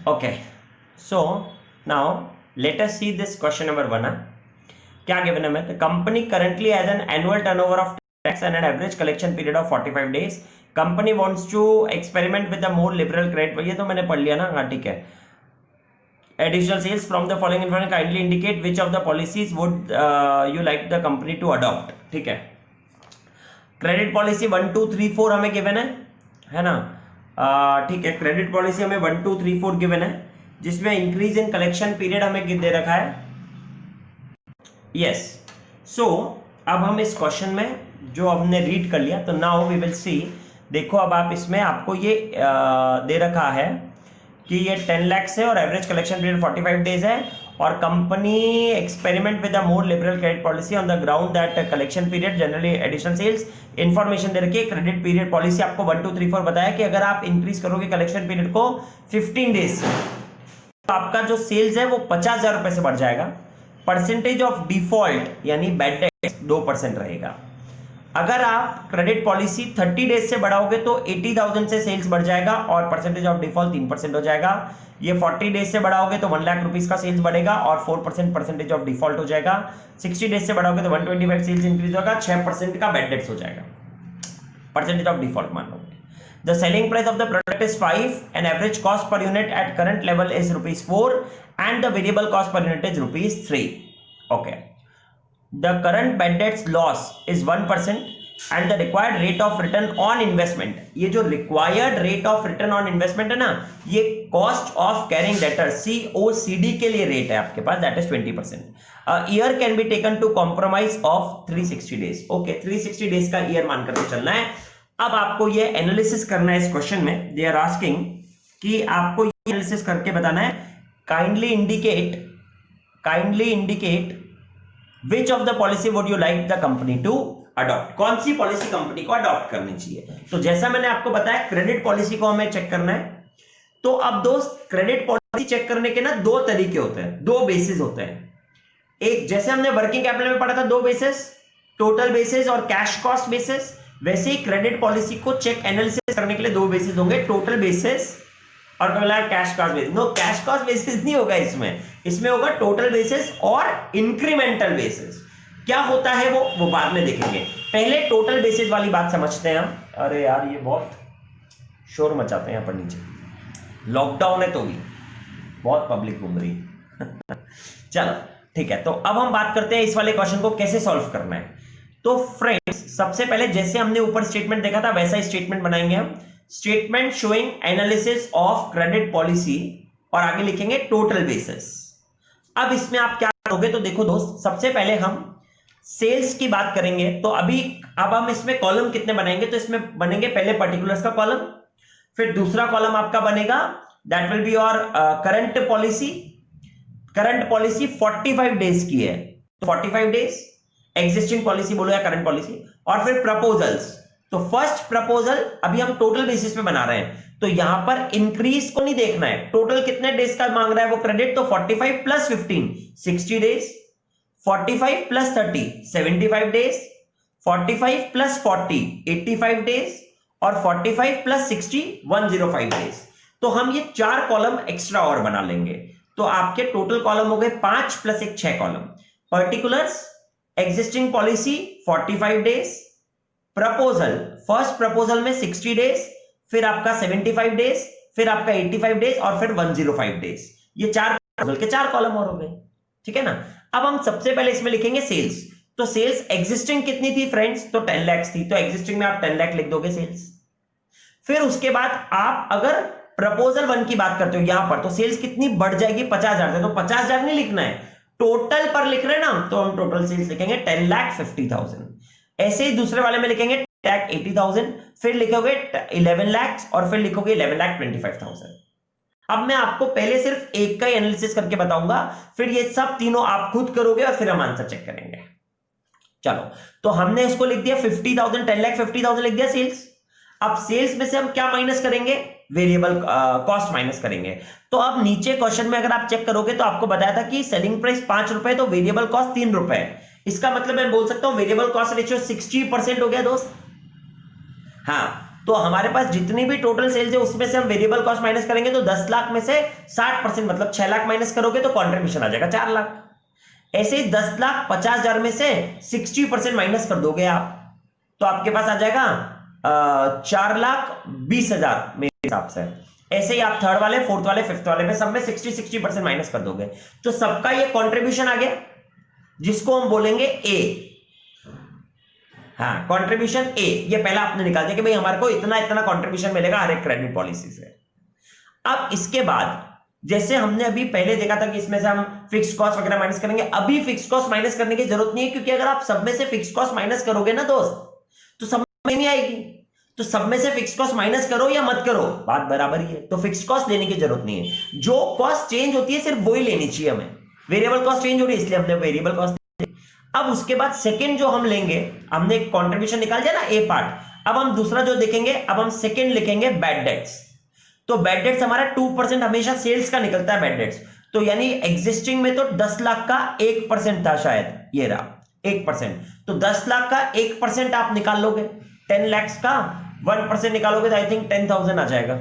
Okay, so now let us see this question number 1। क्या given है? The company currently has an annual turnover of 10 lakhs and an average collection period of 45 days। Company wants to experiment with a more liberal credit। ये तो मैंने पढ़ लिया ना, हाँ ठीक है। Additional sales from the following information kindly indicate which of the policies would you like the company to adopt। ठीक है, क्रेडिट पॉलिसी 1 2 3 4 हमें गिवन है ना? ठीक है, क्रेडिट पॉलिसी हमें 1 2 3 4 गिवन है, जिसमें इंक्रीज इन कलेक्शन पीरियड हमें दे रखा है। यस, सो अब हम इस क्वेश्चन में जो हमने रीड कर लिया, तो नाउ वी विल सी। देखो, अब आप इसमें आपको ये दे रखा है कि ये 10 lakhs है और एवरेज कलेक्शन पीरियड 45 डेज है, और company experiment with a more liberal credit policy on the ground that collection period generally additional sales. Information दे रखी है, क्रेडिट पीरियड पॉलिसी आपको 1 2 3 4 बताया कि अगर आप इंक्रीज करोगे कलेक्शन पीरियड को 15 डेज, तो आपका जो सेल्स है वो 50,000 रुपए से बढ़ जाएगा। परसेंटेज ऑफ डिफॉल्ट यानी बैड डेट 2% रहेगा। अगर आप क्रेडिट पॉलिसी 30 डेज से बढ़ाओगे तो 80,000 से सेल्स बढ़ जाएगा और परसेंटेज ऑफ डिफॉल्ट 3% हो जाएगा। ये 40 डेज से बढ़ाओगे तो 1 लाख रुपीस का सेल्स बढ़ेगा और 4% परसेंटेज ऑफ डिफॉल्ट हो जाएगा। 60 डेज से बढ़ाओगे तो 125 सेल्स इंक्रीज होगा, 6% का बैड डेट्स हो जाएगा, परसेंटेज ऑफ डिफॉल्ट मान लो। The selling price of the product is 5 and average cost per unit at current level is ₹4 and the variable cost per unit is ₹3। Okay. The current bad debts loss is 1% and the required rate of return on investment, ये जो required rate of return on investment है ना, ये cost of carrying debtor COCD के लिए rate है आपके पास, that is 20%। A year can be taken to compromise of 360 days। Okay, 360 days का year मान करके चलना है। अब आपको ये एनालिसिस करना है इस क्वेश्चन में। दे आर आस्किंग कि आपको ये एनालिसिस करके बताना है, kindly indicate which of the policy would you like the company to adopt. कौन सी पॉलिसी कंपनी को अडॉप्ट करनी चाहिए? तो जैसा मैंने आपको बताया, क्रेडिट पॉलिसी को हमें चेक करना है। तो अब दोस्त, क्रेडिट पॉलिसी चेक करने के ना दो तरीके होते हैं, दो बेसिस होते हैं। एक, जैसे हमने वर्किंग कैपिटल में पढ़ा था, दो बेसिस, टोटल बेसिस और कैश कॉस्ट बेसिस, वैसे ही क्रेडिट पॉलिसी को चेक एनालिसिस करने के लिए दो बेसिस होंगे, टोटल बेसिस और cash cost basis. No, cash cost basis नहीं होगा इसमें होगा टोटल बेसिस और इंक्रीमेंटल बेसिस। क्या होता है वो बाद में देखेंगे। पहले टोटल बेसिस वाली बात समझते हैं हम। अरे यार, ये बहुत शोर मचाते हैं यहाँ पर नीचे, लॉकडाउन है तो भी बहुत पब्लिक घूम रही है। चलो ठीक है, तो अब हम बात करते हैं इस वाले क्वेश्चन को कैसे सॉल्व करना है। तो फ्रेंड्स, सबसे पहले जैसे हमने ऊपर स्टेटमेंट देखा था वैसा ही स्टेटमेंट बनाएंगे हम, statement showing analysis of credit policy, और आगे लिखेंगे टोटल बेसिस। अब इसमें आप क्या करोगे, तो देखो दोस्त, सबसे पहले हम सेल्स की बात करेंगे। तो अब हम इसमें कॉलम कितने बनाएंगे, तो इसमें बनेंगे पहले पर्टिकुलर्स का कॉलम, फिर दूसरा कॉलम आपका बनेगा that will be your current policy. Current policy 45 days की है, तो 45 डेज एग्जिस्टिंग पॉलिसी बोलो या करंट पॉलिसी, और फिर प्रपोजल्स। तो फर्स्ट प्रपोजल अभी हम टोटल बेसिस पे बना रहे हैं, तो यहां पर इंक्रीज को नहीं देखना है, टोटल कितने डेज का मांग रहा है वो क्रेडिट, तो 45 plus 15 60 days, 45 plus 30 75 days, 45 plus 40 85 days, और 45 प्लस 60 105 डेज। तो हम ये 4 कॉलम एक्स्ट्रा और बना लेंगे, तो आपके टोटल कॉलम हो गए 5 plus 1 6 column. Particulars existing policy 45 days, proposal first proposal में 60 डेज, फिर आपका 75 डेज, फिर आपका 85 डेज, और फिर 105 डेज। ये 4 प्रपोजल के 4 कॉलम और हो गए, ठीक है ना। अब हम सबसे पहले इसमें लिखेंगे सेल्स। तो सेल्स एग्जिस्टिंग कितनी थी फ्रेंड्स, तो 10 लाख थी, तो एग्जिस्टिंग में आप 10 लाख लिख दोगे सेल्स। फिर उसके बाद आप अगर प्रपोजल 1 की बात करते हो यहां पर, तो सेल्स कितनी बढ़ जाएगी 50,000 से, तो 50,000 नहीं लिखना है, टोटल पर लिख रहे हैं ना, तो हम टोटल सेल्स लिखेंगे 10,50,000। ऐसे ही दूसरे वाले में लिखेंगे 10,80,000, फिर लिखोगे 11 लाख, और फिर लिखोगे 11,25,000। अब मैं आपको पहले सिर्फ एक का ही एनालिसिस करके बताऊंगा, फिर ये सब तीनों आप खुद करोगे और फिर हम आंसर चेक करेंगे। चलो, तो हमने इसको लिख दिया 50,000, 10,50,000 लिख दिया सेल्स। अब सेल्स में से हम क्या माइनस करेंगे, वेरिएबल कॉस्ट माइनस करेंगे। तो अब नीचे क्वेश्चन में अगर आप चेक करोगे तो आपको बताया था कि सेलिंग प्राइस 5 रुपए, तो वेरिएबल कॉस्ट 3 रुपए। इसका मतलब मैं बोल सकता हूं वेरिएबल कॉस्ट रेशियो 60% हो गया दोस्त। हाँ, तो हमारे पास जितनी भी टोटल सेल्स है उसमें से हम वेरिएबल कॉस्ट माइनस करेंगे, तो 10 लाख में से 60% मतलब 6 लाख माइनस करोगे तो कॉन्ट्रीब्यूशन आ जाएगा 4 लाख। ऐसे ही 10,50,000 में से 60% माइनस कर दोगे आप, तो आपके पास आ जाएगा 4,20,000 मेरे हिसाब से। ऐसे ही आप थर्ड वाले, फोर्थ वाले, फिफ्थ वाले में सब में 60% माइनस कर दोगे, तो सबका ये कॉन्ट्रीब्यूशन आ गया, जिसको हम बोलेंगे ए। हाँ, कंट्रीब्यूशन ए, ये पहला आपने निकाल दिया कि भाई हमारे को इतना इतना कंट्रीब्यूशन मिलेगा हर एक क्रेडिट पॉलिसी से। अब इसके बाद जैसे हमने अभी पहले देखा था कि इसमें से हम फिक्स्ड कॉस्ट वगैरह माइनस करेंगे, अभी फिक्स्ड कॉस्ट माइनस करने की जरूरत नहीं है, क्योंकि अगर आप सब में से फिक्स्ड कॉस्ट माइनस करोगे ना दोस्त, तो सब में नहीं आएगी। तो सब में से फिक्स्ड कॉस्ट माइनस करो या मत करो, बात बराबर ही है। तो फिक्स्ड कॉस्ट लेने की जरूरत नहीं है, जो कॉस्ट चेंज होती है सिर्फ वही लेनी चाहिए हमें। वेरिएबल कॉस्ट चेंज हो रही है इसलिए हमने वेरिएबल कॉस्ट। अब उसके बाद सेकंड जो हम लेंगे, हमने एक कंट्रीब्यूशन निकाल दिया ना ए पार्ट, अब हम दूसरा जो देखेंगे, अब हम सेकंड लिखेंगे बैड डेट्स। तो बैड डेट्स हमारा 2% हमेशा सेल्स का निकलता है बैड डेट्स, तो यानी एग्जिस्टिंग में तो 10 लाख का 1% था शायद, ये रहा 1%, तो 10 लाख का 1% आप निकाल लोगे, 10 लाख का 1% निकालोगे तो आई थिंक 10,000 आ जाएगा।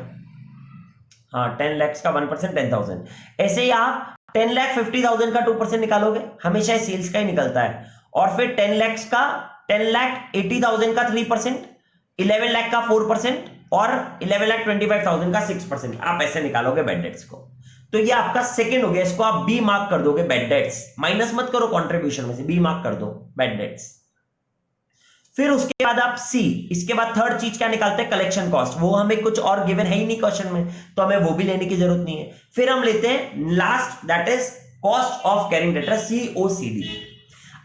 हाँ, 10 लाख का 1% 10,000। ऐसे ही आप 10,50,000 का 2% निकालोगे, हमेशा सेल्स का ही निकलता है, और फिर 10,80,000 का 3%, 11 लाख का 4%, और 11,25,000 का 6%। आप ऐसे निकालोगे बैड डेट्स को, तो ये आपका सेकंड हो गया, इसको आप बी मार्क कर दोगे, बैड डेट्स माइनस मत करो कंट्रीब्यूशन में से, बी मार्क कर दो बैड डेट्स। फिर उसके बाद आप सी, इसके बाद थर्ड चीज क्या निकालते हैं, कलेक्शन कॉस्ट, वो हमें कुछ और गिवन है ही नहीं क्वेश्चन में, तो हमें वो भी लेने की जरूरत नहीं है। फिर हम लेते हैं last, that is cost of carrying debtor, COCD.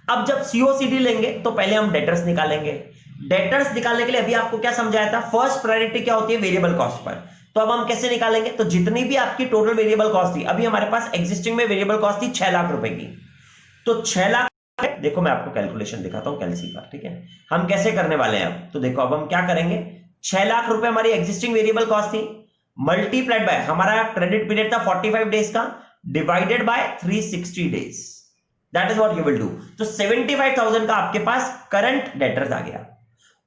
अब जब सीओसीडी लेंगे तो पहले हम डेटर्स निकालेंगे। डेटर्स निकालने के लिए अभी आपको क्या समझाया था, फर्स्ट प्रायोरिटी क्या होती है, वेरिएबल कॉस्ट पर। तो अब हम कैसे निकालेंगे, तो जितनी भी आपकी टोटल वेरिएबल कॉस्ट थी, अभी हमारे पास एग्जिस्टिंग में वेरिएबल कॉस्ट थी 6 लाख रुपए की, तो 6 लाख, देखो मैं आपको कैलकुलेशन दिखाता हूं कैलसी का, ठीक है, हम कैसे करने वाले हैं अब। तो देखो अब हम क्या करेंगे, 6 लाख रुपए हमारी एग्जिस्टिंग वेरिएबल कॉस्ट थी, मल्टीप्लाइड बाय हमारा क्रेडिट पीरियड था 45 डेज का, divided by 360 days, that is what you will do. तो 75,000 का आपके पास करंट डेटर्स आ गया,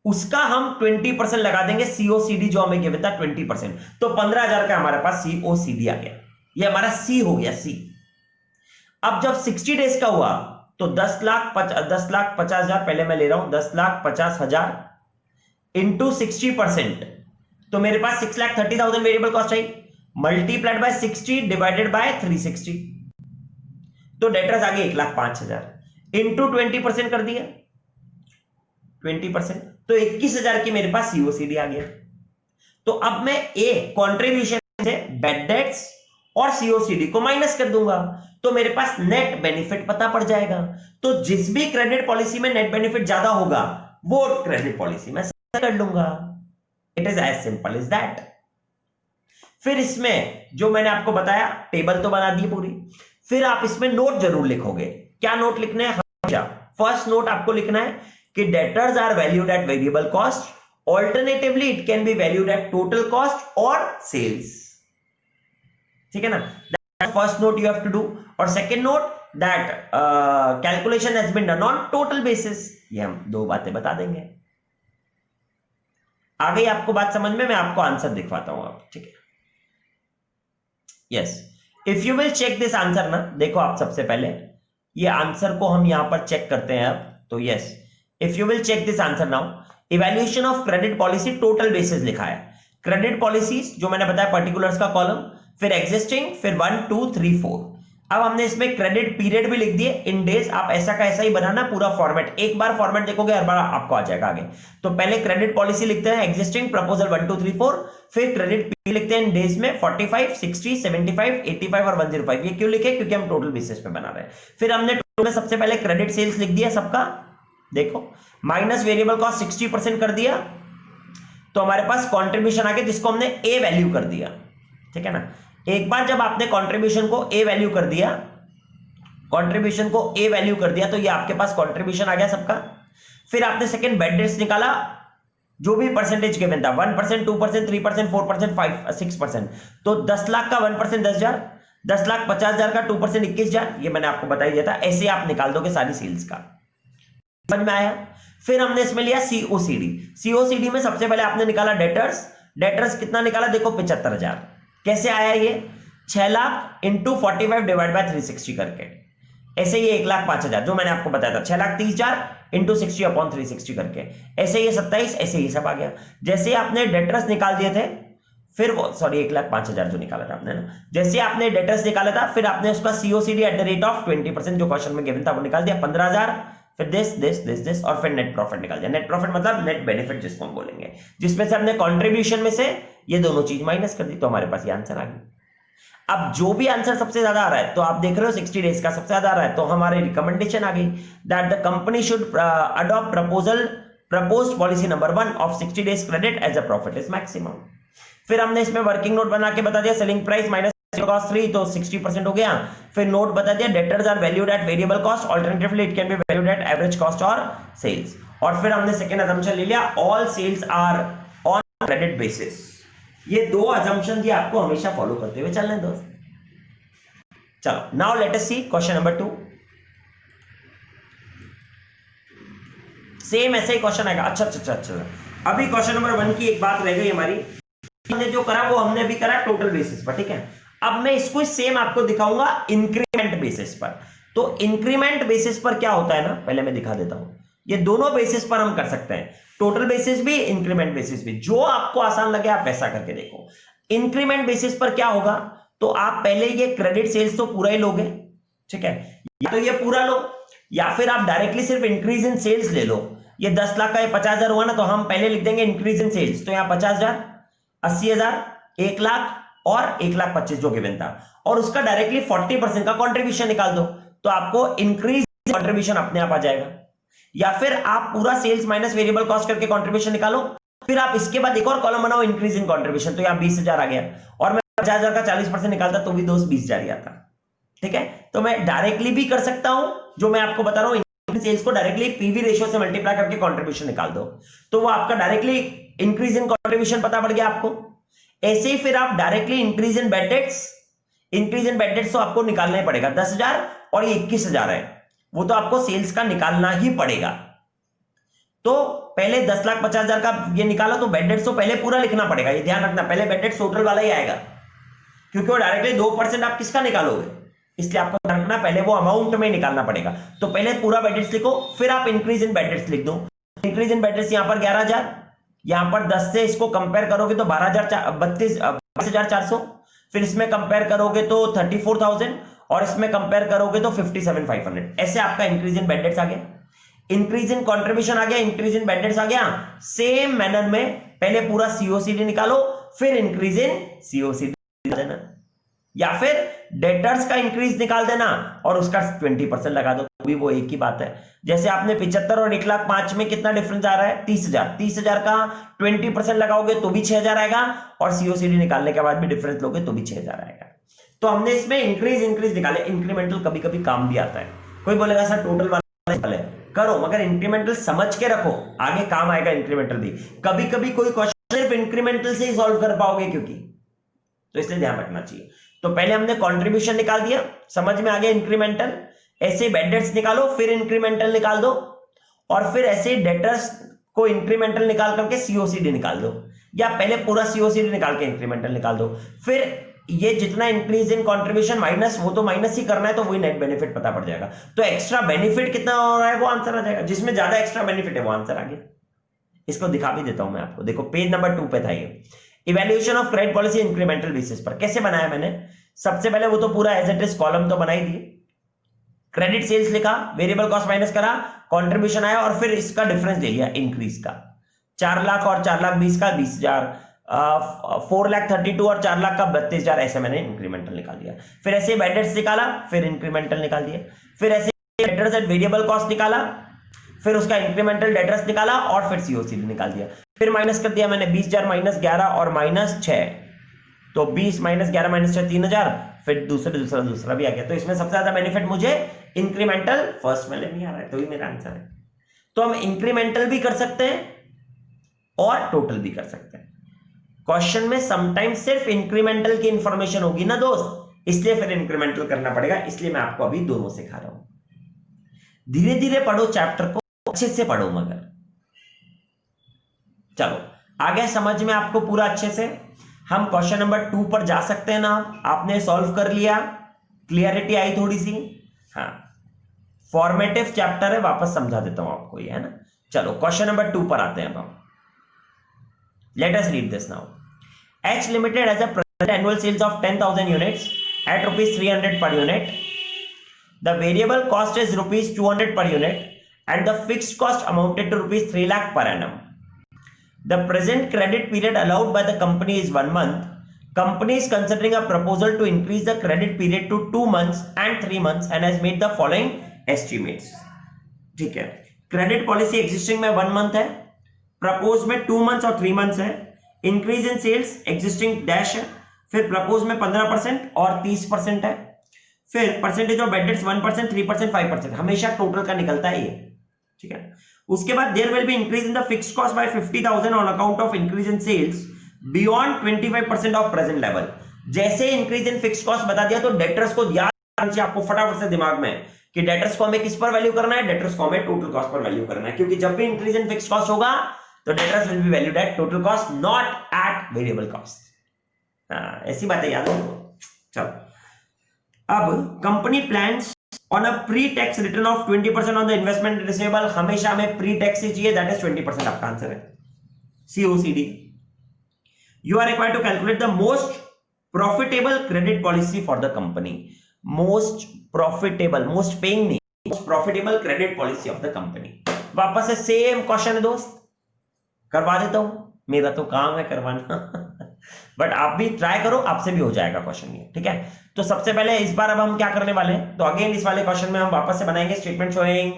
उसका हम 20% लगा देंगे, सीओसीडी जो हमें गिवन था 20%, तो 15,000 का हमारे पास सीओसीडी आ गया, ये हमारा सी हो गया, सी। अब जब 60 डेज का हुआ तो 10,50,000 पहले मैं ले रहा हूं, 10,50,000 इंटू 60%, तो मेरे पास 6,30,000 variable cost I, multiplied by 60 divided by 360, तो डेटर्स आ गए 1,05,000 इंटू 20% कर दिया, 20%, तो 21,000 की मेरे पास सीओसीडी आ गया। तो अब मैं ए कंट्रीब्यूशन से बैड डेट्स और सीओसीडी को माइनस कर दूंगा, तो मेरे पास नेट बेनिफिट पता पड़ जाएगा। तो जिस भी क्रेडिट पॉलिसी में नेट बेनिफिट ज्यादा होगा वो क्रेडिट पॉलिसी में कर लूंगा। It is as simple as that. फिर इसमें जो मैंने आपको बताया टेबल तो बना दी पूरी, फिर आप इसमें नोट जरूर लिखोगे। क्या नोट लिखना है? हमेशा फर्स्ट नोट आपको लिखना है कि debtors are valued at variable cost, alternatively it can be valued at total cost और सेल्स। ठीक है ना? First note you have to do. और second note that calculation has been done on total basis. ये हम दो बातें बता देंगे। आ गई आपको बात समझ में? मैं आपको आंसर दिखवाता हूं आप। ठीक है, yes, if you will check this answer ना, देखो आप सबसे पहले ये आंसर को हम यहां पर चेक करते हैं अब। तो yes, if you will check this answer now, evaluation of credit policy total basis लिखा है। क्रेडिट पॉलिसीज जो मैंने बताया पर्टिकुलर्स का कॉलम, फिर एग्जिस्टिंग, फिर 1 2 3 4। अब हमने इसमें क्रेडिट पीरियड भी लिख दिए इन डेज। आप ऐसा का ऐसा ही बनाना पूरा फॉर्मेट, एक बार फॉर्मेट देखोगे हर बार आपको आ जाएगा आगे। तो पहले क्रेडिट पॉलिसी लिखते हैं एग्जिस्टिंग, प्रपोजल 1 2 3 4, फिर क्रेडिट पीरियड लिखते हैं इन डेज में 45 60 75 85 और 105। ये क्यों लिखे? क्योंकि हम टोटल बेसिस पे बना रहे हैं। फिर हमने टोटल में सबसे पहले क्रेडिट सेल्स लिख दिया सबका, देखो, माइनस वेरिएबल कॉस्ट 60% कर दिया, तो हमारे पास कॉन्ट्रीब्यूशन आ गया जिसको हमने ए वैल्यू कर दिया। ठीक है ना? एक बार जब आपने कंट्रीब्यूशन को ए वैल्यू कर दिया, कंट्रीब्यूशन को ए वैल्यू कर दिया, तो ये आपके पास कंट्रीब्यूशन आ गया सबका। फिर आपने सेकंड बैड डेट्स निकाला, जो भी परसेंटेज गिवन था 1% 2% 3% 4% 5 6%। तो 10 लाख का 1% 10,000, 10 लाख 50,000 का 2% 21,000। ये मैंने आपको बता ही दिया था। ऐसे आप निकाल दोगे सारी सेल्स का। समझ में आया? फिर हमने इसमें लिया सीओसीडी। सीओसीडी में सबसे पहले आपने निकाला डेटर्स। डेटर्स कितना निकाला? देखो 75,000। कैसे आया ये? 6 लाख इंटू 45 डिवाइड बाय 360 करके। ऐसे ये 1,05,000 जो मैंने आपको बताया था, 6,30,000 इंटू 60 अपॉन 360 करके। ऐसे ये 27, ऐसे ये सब आ गया। जैसे आपने डेटर्स निकाल दिए थे, फिर वो सॉरी 1,05,000 जो निकाला था आपने ना, जैसे आपने डेटर्स निकाला था, फिर आपने उसका सीओसीडी एट द रेट ऑफ 20% जो क्वेश्चन में गिवन था वो निकाल दिया 15,000। फिर दिस और फिर नेट प्रॉफिट निकाल दिया। नेट प्रॉफिट मतलब नेट बेनिफिट जिसको हम बोलेंगे, जिसमें से हमने कंट्रीब्यूशन में से ये दोनों चीज माइनस कर दी, तो हमारे पास ये आंसर आ गया। अब जो भी आंसर सबसे ज्यादा आ रहा है, तो आप देख रहे हो 60 डेज का सबसे ज्यादा आ रहा है, तो हमारी रिकमेंडेशन आ गई that the company should adopt proposed policy number 1 of 60 days credit as a profit is maximum. फिर हमने इसमें वर्किंग नोट बना के बता दिया सेलिंग प्राइस माइनस कॉस्ट 3, तो 60% हो गया। फिर नोट बता दिया debtors are valued at variable cost, alternatively it can be valued at average cost और सेल्स। और फिर हमने सेकंड असम्पशन ले लिया all sales are on credit basis. ये दो असम्पशन ही आपको हमेशा फॉलो करते हुए चलने दो। चलो नाउ लेट अस सी क्वेश्चन नंबर 2। सेम ऐसे ही क्वेश्चन आएगा। अच्छा, अभी क्वेश्चन नंबर 1 की एक बात रह गई हमारी, हमने जो करा वो हमने भी करा टोटल बेसिस पर। ठीक है, अब मैं इसको सेम आपको दिखाऊंगा इंक्रीमेंट बेसिस पर। तो इंक्रीमेंट बेसिस पर क्या होता है ना, पहले मैं दिखा देता हूं। ये दोनों बेसिस पर हम कर सकते हैं, टोटल बेसिस भी, इंक्रीमेंट बेसिस भी, जो आपको आसान लगे आप वैसा करके देखो। इंक्रीमेंट बेसिस पर क्या होगा, तो आप पहले ये क्रेडिट सेल्स तो पूरा ही लोगे, ठीक है, या तो ये पूरा लो, या फिर आप डायरेक्टली सिर्फ इंक्रीज इन सेल्स ले लो। ये 10 लाख का ये 50,000 हुआ ना, तो हम पहले लिख देंगे इंक्रीज इन सेल्स, तो यहां 50,000, 80,000, 1 लाख और 1,25,000 जो गिवन था, और उसका डायरेक्टली 40% का कंट्रीब्यूशन निकाल दो, तो आपको इंक्रीज कंट्रीब्यूशन अपने आप आ जाएगा। या फिर आप पूरा सेल्स माइनस वेरिएबल कॉस्ट करके कंट्रीब्यूशन निकालो, फिर आप इसके बाद एक और कॉलम बनाओ इंक्रीज इन कंट्रीब्यूशन, तो यहां 20,000 आ गया, और मैं 50,000 का 40% निकालता तो भी 20,000 ही आता। ठीक है, तो मैं डायरेक्टली भी कर सकता हूं, जो मैं आपको बता रहा हूं, सेल्स को डायरेक्टली पीवी रेशियो से मल्टीप्लाई करके कंट्रीब्यूशन निकाल दो, तो वो आपका डायरेक्टली इंक्रीज इन कंट्रीब्यूशन पता पड़ गया आपको। ऐसे ही फिर आप directly increase in bad debts तो आपको निकालना ही पड़ेगा। 10,000 और ये 21,000 है, वो तो आपको सेल्स का निकालना ही पड़ेगा। तो पहले 10,50,000 का ये निकाला, तो बैड डेट्स तो पहले पूरा लिखना पड़ेगा, ये ध्यान रखना, पहले बैड डेट्स टोटल वाला ही आएगा, क्योंकि वो डायरेक्टली 2% आप किसका निकालोगे, इसलिए आपको ध्यान रखना पहले वो अमाउंट में निकालना पड़ेगा। तो पहले पूरा बैड डेट्स लिखो, फिर आप इंक्रीज इन बैड डेट्स लिख दो। इंक्रीज इन बैड डेट्स यहां पर 11,000, यहां पर 10 से इसको कंपेयर करोगे तो 22,400, फिर इसमें कंपेयर करोगे तो 34,000, और इसमें कंपेयर करोगे तो 57,500। ऐसे आपका इंक्रीज इन बैड डेट्स आ गया। इंक्रीज इन कंट्रीब्यूशन आ गया, इंक्रीज इन बैड डेट्स आ गया। सेम मैनर में पहले पूरा सीओसीडी निकालो, फिर इंक्रीज इन सीओसीडी देना, या फिर डेटर्स का इंक्रीज निकाल देना और उसका 20% लगा दो, भी वो एक ही बात है। जैसे आपने 75 और 1,05,000 में कितना डिफरेंस आ रहा है? 30,000। 30,000 का 20% लगाओगे तो भी 6,000 आएगा, और सीओसीडी निकालने के बाद भी डिफरेंस लोगे तो भी 6,000 आएगा। तो हमने इसमें इंक्रीज निकाले। इंक्रीमेंटल कभी कभी काम भी आता है। कोई बोलेगा सर टोटल वाला करो, मगर इंक्रीमेंटल समझ के रखो, आगे काम आएगा इंक्रीमेंटल भी। कभी कभी कोई क्वेश्चन सिर्फ इंक्रीमेंटल से ही सॉल्व कर पाओगे, क्योंकि तो इसलिए ध्यान रखना चाहिए। तो पहले हमने कंट्रीब्यूशन निकाल दिया, समझ में आ गया इंक्रीमेंटल। ऐसे बैड डेट्स निकालो, फिर इंक्रीमेंटल निकाल दो, और फिर ऐसे डेटर्स को इंक्रीमेंटल निकाल करके सीओसीडी निकाल दो, या पहले पूरा सीओसीडी निकाल के इंक्रीमेंटल निकाल दो। फिर ये जितना इंक्रीज इन कंट्रीब्यूशन माइनस, वो तो माइनस ही करना है, तो वही नेट बेनिफिट पता पड़ जाएगा। तो एक्स्ट्रा बेनिफिट कितना हो रहा है वो आंसर आ जाएगा। जिसमें ज्यादा एक्स्ट्रा बेनिफिट है वो आंसर आ गया। इसको दिखा भी देता हूं मैं आपको, देखो पेज नंबर 2 पे था ये। Evaluation of credit policy incremental basis पर कैसे बनाया मैंने? सबसे पहले वो तो पूरा एज इट इज कॉलम तो बना ही दिए। क्रेडिट सेल्स लिखा, वेरिएबल कॉस्ट माइनस करा, कंट्रीब्यूशन आया, और फिर इसका डिफरेंस ले लिया इंक्रीज का। 4 लाख और 4,20,000 का 20,000, 4,32,000 और 4 लाख का 32,000, ऐसे मैंने इंक्रीमेंटल निकाल दिया। फिर ऐसे बैड डेट्स निकाला, फिर इंक्रीमेंटल निकाल दिया। फिर ऐसे डेटर्स एंड वेरिएबल कॉस्ट निकाला, फिर उसका इंक्रीमेंटल डेटर्स निकाला, और फिर सीओसीडी निकाल दिया। फिर माइनस कर दिया मैंने 20,000 माइनस 11 और माइनस 6, तो 20 माइनस 11 माइनस 6 3,000। फिर दूसरा भी आ गया। तो इसमें सबसे ज्यादा बेनिफिट मुझे इंक्रीमेंटल फर्स्ट में नहीं आ रहा है, तो ही मेरा आंसर है। तो हम इंक्रीमेंटल भी कर सकते हैं और टोटल भी कर सकते हैं। क्वेश्चन में समटाइम्स सिर्फ इंक्रीमेंटल की इंफॉर्मेशन होगी ना दोस्त, इसलिए फिर इंक्रीमेंटल करना पड़ेगा। इसलिए मैं आपको अभी दोनों सिखा रहा हूं। धीरे धीरे पढ़ो चैप्टर को, अच्छे से पढ़ो। मगर चलो आगे समझ में आपको पूरा अच्छे से। हम क्वेश्चन नंबर 2 पर जा सकते हैं ना। आपने सॉल्व कर लिया, क्लियरिटी आई थोड़ी सी? हाँ, फॉर्मेटिव चैप्टर है, वापस समझा देता हूं आपको ये, है ना। चलो क्वेश्चन नंबर 2 पर आते हैं अब हम। Late us read this now. H Limited has a present annual sales of 10,000 units at rupees 300 per unit. The variable cost is rupees 200 per unit and the fixed cost amounted to rupees 3 lakh per annum. The present credit period allowed by the company is 1 month. Company is considering a proposal to increase the credit period to 2 months and 3 months and has made the following estimates. ठीक है, credit policy existing में 1 month है, propose में 2 months और 3 months है। Increase in sales existing dash है, फिर propose में 15% और 30% है। फिर परसेंटेज ऑफ बैड डेट्स 1%, 3%, 5%, हमेशा टोटल का निकलता है ये, ठीक है। उसके बाद there will be increase in the fixed cost by 50,000 on account of increase in sales beyond 25% of present level. जैसे इंक्रीज इन फिक्स्ड कॉस्ट बता दिया तो डेटर्स को याद चाहिए आपको फटाफट से दिमाग में कि डेटर्स को हमें किस पर वैल्यू करना है, डेटर्स को हमें टोटल कॉस्ट पर वैल्यू करना है। क्योंकि जब भी इंक्रीज इन फिक्स्ड कॉस्ट होगा तो debtors will be valued at total cost, not at variable cost. ऐसी बातें याद रखो। चलो अब company plans on a pre tax return of 20% on the investment receivable. हमेशा हमें प्री टैक्स ही चाहिए, दैट इज 20%। आपका आंसर है COCD। You are required to calculate the most profitable credit policy for the company. Most profitable, most paying नहीं, most profitable credit policy of the company. वापस से same question है दोस्त, करवा देता हूं, मेरा तो काम है करवाना बट आप भी ट्राई करो, आपसे भी हो जाएगा क्वेश्चन ये, ठीक है। तो सबसे पहले इस बार अब हम क्या करने वाले हैं, तो अगेन इस वाले क्वेश्चन में हम वापस से बनाएंगे statement showing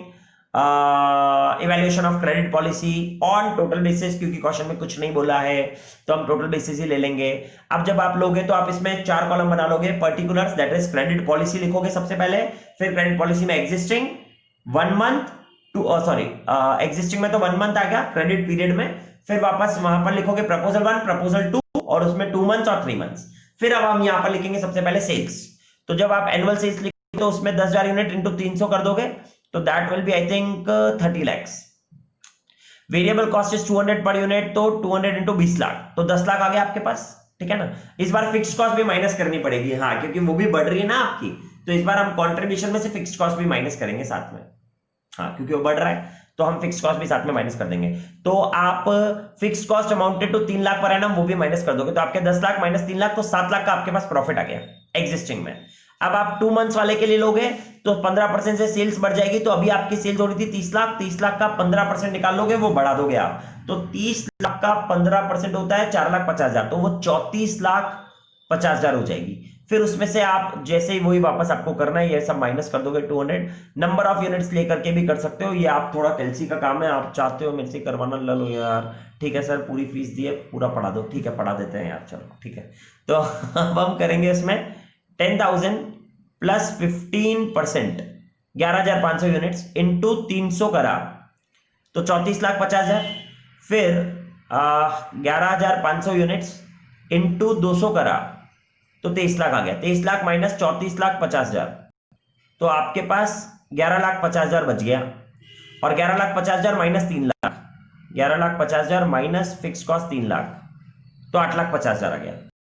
evaluation of credit policy on total basis, क्योंकि क्वेश्चन में कुछ नहीं बोला है तो हम टोटल बेसिस ही ले लेंगे। अब जब आप लोगे तो आप इसमें 4 कॉलम बना लोगे। Particulars that is credit policy लिखोगे सबसे पहले, फिर क्रेडिट पॉलिसी में एग्जिस्टिंग 1 मंथ टू एग्जिस्टिंग में तो 1 मंथ आ गया क्रेडिट पीरियड में, फिर वापस वहां पर लिखोगे प्रपोजल 1, प्रपोजल 2 और उसमें 2 मंथ्स और 3 मंथ्स। फिर अब हम यहां पर लिखेंगे सबसे पहले सेल्स। तो जब आप एनुअल सेल्स लिखोगे तो उसमें 10,000 यूनिट इंटू 300 कर दोगे तो that will be I think 30 lakhs। Variable cost is 200 per unit, तो 200 इंटू 20 लाख, तो 10 लाख आ गया आपके पास, ठीक है ना। इस बार फिक्स्ड कॉस्ट भी माइनस करनी पड़ेगी, हाँ, क्योंकि वो भी बढ़ रही है ना आपकी, तो इस बार हम कॉन्ट्रीब्यूशन में से फिक्स्ड कॉस्ट भी माइनस करेंगे साथ में, हाँ, क्योंकि वो बढ़ रहा है तो हम फिक्स्ड कॉस्ट भी साथ में माइनस कर देंगे। तो आप fixed cost amounted to 3 lakh per annum वो भी माइनस कर दोगे, तो आपके 10 लाख माइनस 3 लाख तो 7 लाख का आपके पास प्रॉफिट आ गया एग्जिस्टिंग में। अब आप 2 मंथ्स वाले के लिए लोगे तो 15% से सेल्स बढ़ जाएगी। तो अभी आपकी सेल्स हो रही थी 30 लाख, 30 लाख का 15% निकाल लोगे, वो बढ़ा दोगे आप, तो 30 लाख का 15% होता है 4,50,000, तो वो 34,50,000 हो जाएगी। फिर उसमें से आप जैसे ही वही वापस आपको करना है, ये सब माइनस कर दोगे 200। नंबर ऑफ यूनिट्स लेकर के भी कर सकते हो, ये आप थोड़ा कैलसी का काम है, आप चाहते हो मेरे से करवाना ले लो यार, ठीक है सर पूरी फीस दिए पूरा पढ़ा दो, ठीक है पढ़ा देते हैं यार, चलो ठीक है। तो अब हम करेंगे इसमें 10,000 प्लस 15%, 11,500 यूनिट्स इंटू 300 करा तो 34,50,000, फिर 11,500 यूनिट्स इंटू 200 करा तो 23 लाख आ गया। 23 लाख माइनस 34,50,000, तो आपके पास 11,50,000 बच गया। और 11,50,000 minus 3 lakh, 11,50,000 minus fix cost 3 lakh, तो 8,50,000 आ गया।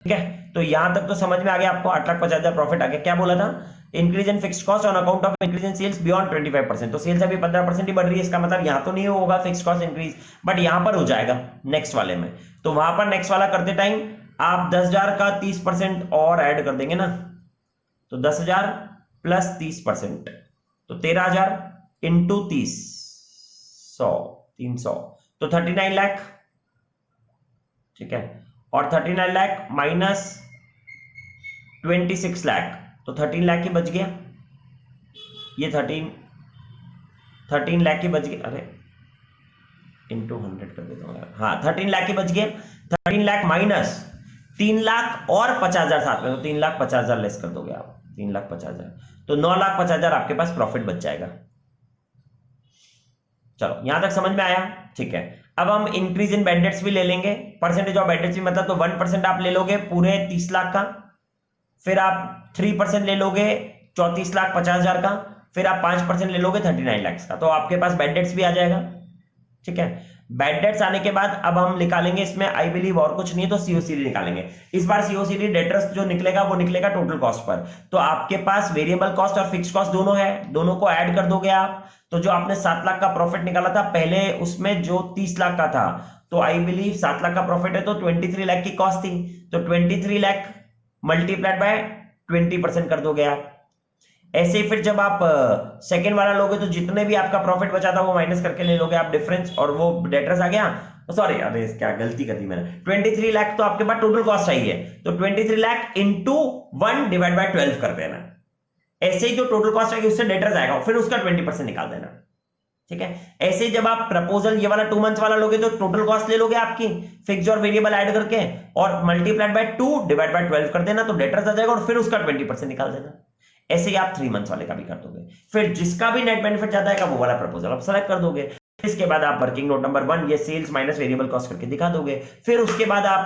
ठीक है, तो यहां तक तो समझ में आ गया आपको, 8,50,000 प्रॉफिट आ गया। क्या बोला था, increase in fix cost on account of increase in sales beyond 25%। तो सेल्स अभी 15% ही बढ़ रही है, इसका मतलब यहां तो नहीं होगा फिक्स कॉस्ट इंक्रीज, बट यहां पर हो जाएगा नेक्स्ट वाले में। तो वहां पर नेक्स्ट वाला करते टाइम आप 10,000 का 30% और ऐड कर देंगे ना, तो 10,000 प्लस 30%, तो 13,000 इंटू 30, 100, 300, तो 39 लाख। ठीक है, और 39 लाख माइनस 26 लाख, तो 13 लाख ही बच गया। ये 13 लाख ही बच गया, अरे इंटू 100 कर देता हूँ यार, हाँ 13 लाख ही बच गया। 13 लाख माइनस 3 लाख और 50,000 साथ में, तो 3,50,000 लेस कर दोगे आप, 3,50,000, तो 9,50,000 आपके पास प्रॉफिट बच जाएगा। चलो यहां तक समझ में आया, ठीक है। अब हम इंक्रीज इन बैड डेट्स भी ले लेंगे, परसेंटेज ऑफ बैड डेट्स भी, मतलब तो 1% आप ले लोगे पूरे 30 लाख का, फिर आप 3% ले लोगे 34,50,000 का, फिर आप 5% ले लोगे 39 लाख का, तो आपके पास बैड डेट्स भी आ जाएगा। ठीक है, बैड डेट्स आने के बाद अब हम निकालेंगे इसमें, आई बिलीव और कुछ नहीं है तो सीओसीडी निकालेंगे। इस बार सीओसीडी डेटर्स जो निकलेगा वो निकलेगा टोटल कॉस्ट पर। तो आपके पास वेरिएबल कॉस्ट और फिक्स कॉस्ट दोनों है, दोनों को ऐड कर दोगे आप। तो जो आपने 7 लाख का प्रॉफिट निकाला था पहले, उसमें जो 30 लाख का था, तो आई बिलीव 7 लाख का प्रॉफिट है तो 23 लाख की कॉस्ट थी, तो 23 लाख मल्टीप्लाइड बाय 20% कर दोगे आप। ऐसे ही फिर जब आप सेकंड वाला लोगे तो जितने भी आपका प्रॉफिट बचा था वो माइनस करके ले लोगे आप डिफरेंस, और वो डेटर्स आ गया, सॉरी अरे क्या गलती कर दी मैंने, 23 लाख तो आपके पास टोटल कॉस्ट चाहिए, तो 23 लाख इंटू 1 डिवाइड बाय 12 कर देना। ऐसे ही जो टोटल कॉस्ट आएगी उससे डेटर्स आएगा, फिर उसका 20% निकाल देना। ठीक है, ऐसे ही जब आप प्रपोजल ये वाला 2 मंथ्स वाला लोगे तो टोटल कॉस्ट ले लोगे आपकी फिक्स और वेरिएबल ऐड करके, और मल्टीप्लाइड बाय 2 डिवाइड बाय 12 कर देना, तो डेटर्स आ जाएगा, और फिर उसका 20% निकाल देना। ऐसे ही आप 3 मंथ्स वाले का भी कर दोगे, फिर जिसका भी नेट बेनिफिट ज्यादा आएगा वो वाला प्रपोजल आप सेलेक्ट कर दोगे। इसके बाद आप वर्किंग नोट नंबर 1 ये सेल्स माइनस वेरिएबल कॉस्ट करके दिखा दोगे। फिर उसके बाद आप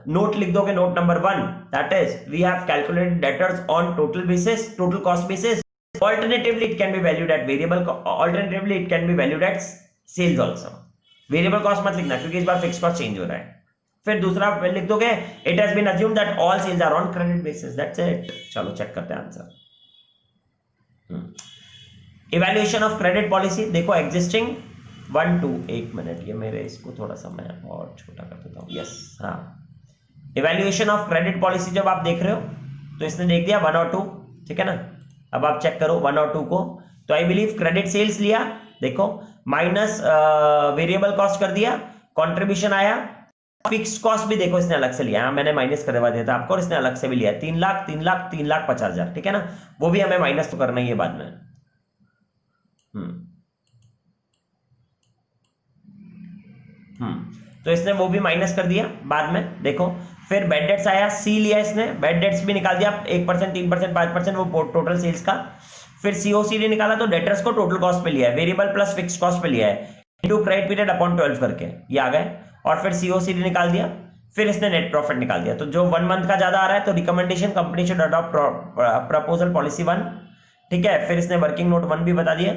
नोट लिख दोगे, note number 1, that is we have calculated debtors on total basis, total cost basis, alternatively it can be valued at variable, alternatively it can be valued at sales also। Variable cost मत लिखना क्योंकि इस बार fix cost change हो रहा है। फिर दूसरा लिख दोगे, it has been assumed that all sales are on credit basis, that's it. चलो चेक करते हैं answer. Evaluation of credit policy, देखो एग्जिस्टिंग 1 2, 1 मिनट, ये मेरे इसको थोड़ा सा मैं और छोटा कर देता हूँ, यस हाँ। इवैल्यूएशन ऑफ क्रेडिट पॉलिसी जब आप देख रहे हो तो इसने देख दिया 1 और 2, ठीक है ना। अब आप चेक करो 1 और 2 को, तो आई बिलीव क्रेडिट सेल्स लिया, देखो माइनस वेरिएबल कॉस्ट कर दिया, कंट्रीब्यूशन आया, फिक्स कॉस्ट भी देखो इसने अलग से लिया, मैंने माइनस करवा दिया था आपको, और इसने अलग से भी लिया 3 लाख 3 लाख 3,50,000, ठीक है ना। वो भी हमें माइनस तो करना ही है बाद में। तो इसने वो भी माइनस कर दिया बाद में, देखो। फिर बैड डेट्स आया, सी लिया इसने, बैड डेट्स भी निकाल दिया 1%, 3%, 5%, वो टोटल सेल्स का। फिर सीओसीडी निकाला तो डेटर्स को टोटल कॉस्ट पे लिया है, वेरिएबल प्लस फिक्स कॉस्ट पे लिया है, इनटू क्रेडिट पीरियड अपॉन 12 करके ये आ गए, और फिर सीओसीडी निकाल दिया। फिर इसने नेट प्रॉफिट निकाल दिया, तो जो 1 मंथ का ज्यादा आ रहा है तो recommendation company should adopt proposal policy 1, ठीक है। फिर इसने वर्किंग नोट 1 भी बता दिया,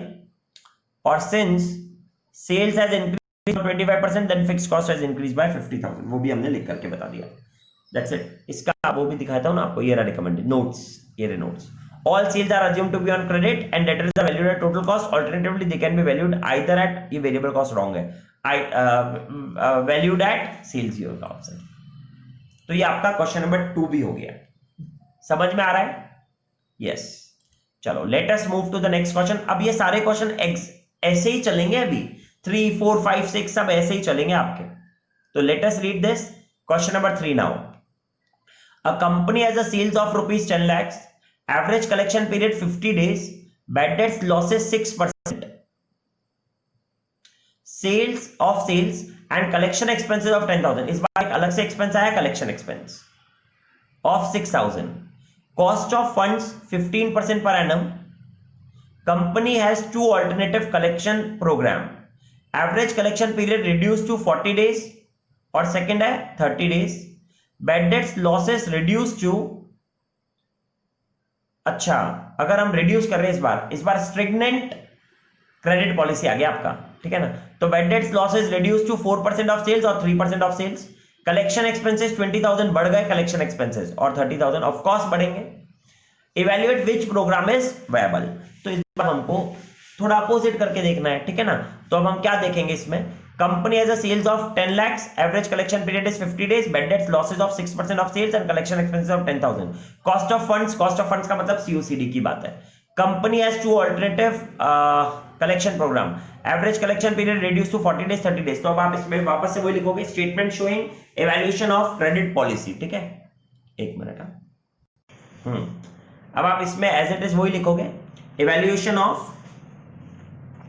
और since sales has increase 25% then fix cost has increase by 50,000, वो भी हमने लिख करके बता दिया, दैट्स इट। इसका वो भी दिखाता हूं ना आपको, ये रहा रिकमेंडेड नोट्स, ये रहे notes. All sales are assumed to be on credit and debtors are valued at total cost. Alternatively, they can be valued either at, ये variable cost wrong है, valued at sales year का option. तो ये आपका question number 2 भी हो गया। समझ में आ रहा है? यस चलो let us move to the next question. अब ये सारे क्वेश्चन ऐसे ही चलेंगे, अभी 3, 4, 5, 6 सब ऐसे ही चलेंगे आपके। तो let us read this question number 3 now. A company has a sales of rupees 10 lakhs, average collection period 50 days, bad debts losses 6%, sales and collection expenses of 10,000। इस बार एक अलग से एक्सपेंस आया, collection expense of 6,000, cost of funds 15% per annum, company has 2 alternative collection program, average collection period reduced to 40 days और second है 30 days, bad debts losses reduced to, अच्छा अगर हम रिड्यूस कर रहे हैं इस बार स्ट्रिगनेंट क्रेडिट पॉलिसी आ गया आपका, ठीक है ना। तो bad debts losses reduce to 4% of sales और 3% ऑफ सेल्स, कलेक्शन एक्सपेंसेस 20,000 बढ़ गए कलेक्शन एक्सपेंसेस और 30,000 ऑफ कॉस्ट बढ़ेंगे। Evaluate which programme is viable. तो इस बार हमको थोड़ा अपोजिट करके देखना है, ठीक है ना। तो अब हम क्या देखेंगे इसमें, company has a sales of 10 lakhs, average collection period is 50 days, bad debts losses of 6% of sales and collection expenses of 10,000, cost of funds का मतलब सीओसीडी की बात है। Company has 2 alternative collection program, average collection period reduce to 40 days 30 days। तो अब आप इसमें वापस से वही लिखोगे, statement showing evaluation of credit policy, ठीक है। एक मिनट अब आप इसमें एज इट इज वही लिखोगे, इवैल्यूएशन ऑफ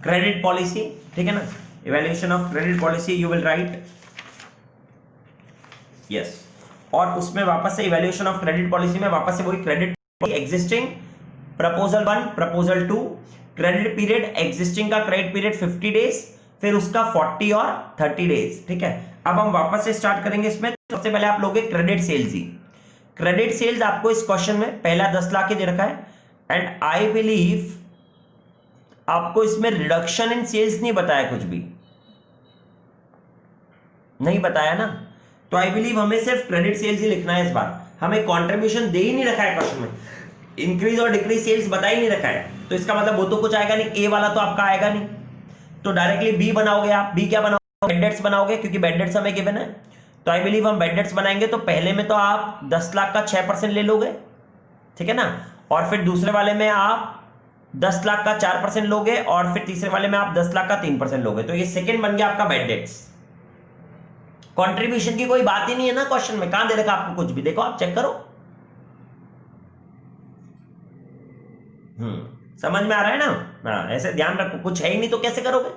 क्रेडिट पॉलिसी, ठीक है ना। Evaluation of credit policy you will write yes, और उसमें वापस से इवैल्यूएशन ऑफ क्रेडिट पॉलिसी में वापस से वही credit existing, proposal 1 proposal 2, credit period existing का क्रेडिट पीरियड 50 days, फिर उसका 40 और 30 days, ठीक है। अब हम वापस से स्टार्ट करेंगे इसमें। सबसे पहले आप लोगे क्रेडिट सेल्स ही, क्रेडिट सेल्स आपको इस क्वेश्चन में पहला 10 लाख ही दे रखा है, एंड आई बिलीव आपको इसमें रिडक्शन इन सेल्स नहीं बताया, कुछ भी नहीं बताया ना। तो आई बिलीव हमें सिर्फ क्रेडिट सेल्स ही लिखना है इस बार, हमें कंट्रीब्यूशन दे ही नहीं रखा है क्वेश्चन में, इंक्रीज और डिक्रीज सेल्स बता ही नहीं रखा है। तो इसका मतलब वो तो कुछ आएगा नहीं, ए वाला तो आपका आएगा नहीं, तो डायरेक्टली बी बनाओगे आप। बी क्या बनाओगे, बैड डेट्स बनाओगे, क्योंकि बैड डेट्स हमें गिवन है। तो आई बिलीव हम बैड डेट्स बनाएंगे, तो पहले में तो आप 10 लाख का 6% ले लोगे, ठीक है ना, और फिर दूसरे वाले में आप 10 लाख का 4% लोगे, और फिर तीसरे वाले में आप 10 लाख का 3% लोगे। तो ये सेकंड बन गया आपका बैड डेट्स। कंट्रीब्यूशन की कोई बात ही नहीं है ना क्वेश्चन में, कहां दे रखा आपको कुछ भी, देखो आप चेक करो। समझ में आ रहा है ना। हाँ, ऐसे ध्यान रखो, कुछ है ही नहीं तो कैसे करोगे।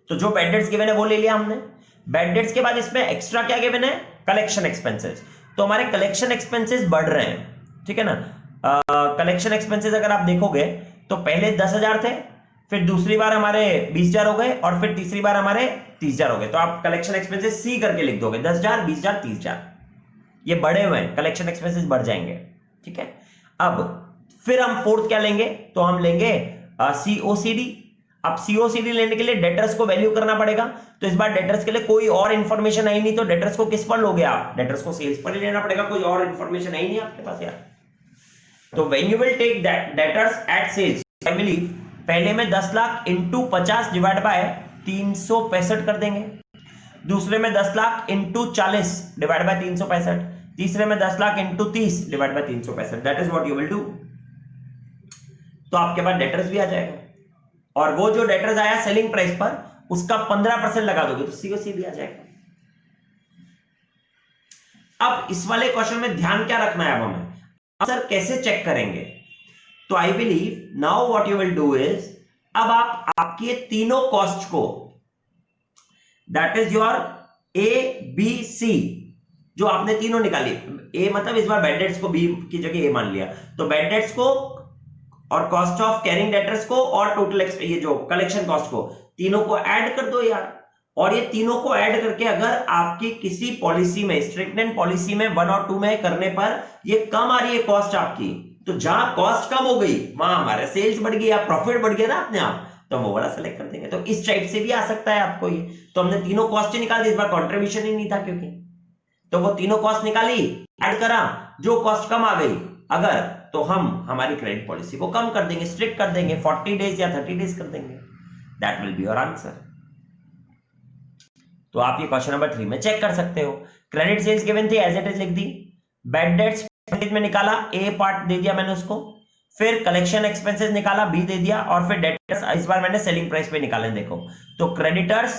तो जो बैड डेट्स गिवन है वो ले लिया हमने। बैड डेट्स के बाद इसमें एक्स्ट्रा क्या गिवन है, कलेक्शन एक्सपेंसेस। तो हमारे कलेक्शन एक्सपेंसेस बढ़ रहे हैं, ठीक है ना। कलेक्शन एक्सपेंसेस अगर आप देखोगे तो पहले 10,000 थे, फिर दूसरी बार हमारे 20,000 हो गए, और फिर तीसरी बार हमारे 30,000 हो गए। तो आप कलेक्शन एक्सपेंसेस सी करके लिख दोगे, 10,000, 20,000, 30,000, ये बढ़े हुए हैं, कलेक्शन एक्सपेंसेस बढ़ जाएंगे, ठीक है। अब फिर हम फोर्थ क्या लेंगे, तो हम लेंगे सीओसीडी। अब सीओसीडी लेने के लिए डेटर्स को वैल्यू करना पड़ेगा। तो इस बार डेटर्स के लिए कोई और इंफॉर्मेशन आई नहीं, तो डेटर्स को किस पर लोगे आप, डेटर्स को सेल्स पर ही लेना पड़ेगा, कोई और इंफॉर्मेशन आई नहीं आपके पास यार। तो when you will take debtors at sales, I believe पहले में 10 लाख इंटू 50 डिवाइड बाय 365 कर देंगे, दूसरे में 10 लाख इंटू 40 डिवाइड बाय 365, तीसरे में 10 lakh into 30 divide by 365। That is what you will do. तो आपके पास डेटर्स भी आ जाएगा, और वो जो डेटर्स आया सेलिंग प्राइस पर उसका 15% लगा दोगे तो सीओसी भी आ जाएगा। अब इस वाले क्वेश्चन में ध्यान क्या रखना है, अब हमें सर कैसे चेक करेंगे। तो I believe now what you will do is, अब आप आपके तीनों कॉस्ट को, that is your A B C, जो आपने तीनों निकाली, ए मतलब इस बार बैड डेट्स को बी की जगह ए मान लिया, तो बैड डेट्स को और कॉस्ट ऑफ कैरिंग डेटर्स को और टोटल ये जो कलेक्शन कॉस्ट को, तीनों को ऐड कर दो यार। और ये तीनों को ऐड करके अगर आपकी किसी पॉलिसी में, स्ट्रिक्टेंट पॉलिसी में 1 और 2 में करने पर ये कम आ रही है कॉस्ट आपकी, तो जहां कॉस्ट कम हो गई वहां हमारे सेल्स बढ़ गई या प्रॉफिट बढ़ गया ना अपने आप, तो वो वाला सेलेक्ट कर देंगे। तो इस टाइप से भी आ सकता है आपको ये। तो हमने तीनों कॉस्ट निकाल दी, इस बार कॉन्ट्रीब्यूशन ही नहीं था क्योंकि, तो वो तीनों कॉस्ट निकाली, ऐड करा, जो कॉस्ट कम आ गई अगर, तो हम हमारी क्रेडिट पॉलिसी को कम कर देंगे, स्ट्रिक्ट कर देंगे, 40 डेज या 30 डेज कर देंगे। That will be your answer. तो आप ये क्वेश्चन नंबर 3 में चेक कर सकते हो। क्रेडिट सेल्स गिवन थी, एज इट इज लिख दी। बैड डेट्स में निकाला, ए पार्ट दे दिया मैंने उसको, फिर कलेक्शन एक्सपेंसेस निकाला, बी दे दिया, और फिर डेटर्स इस बार मैंने सेलिंग प्राइस पे निकाले, देखो तो creditors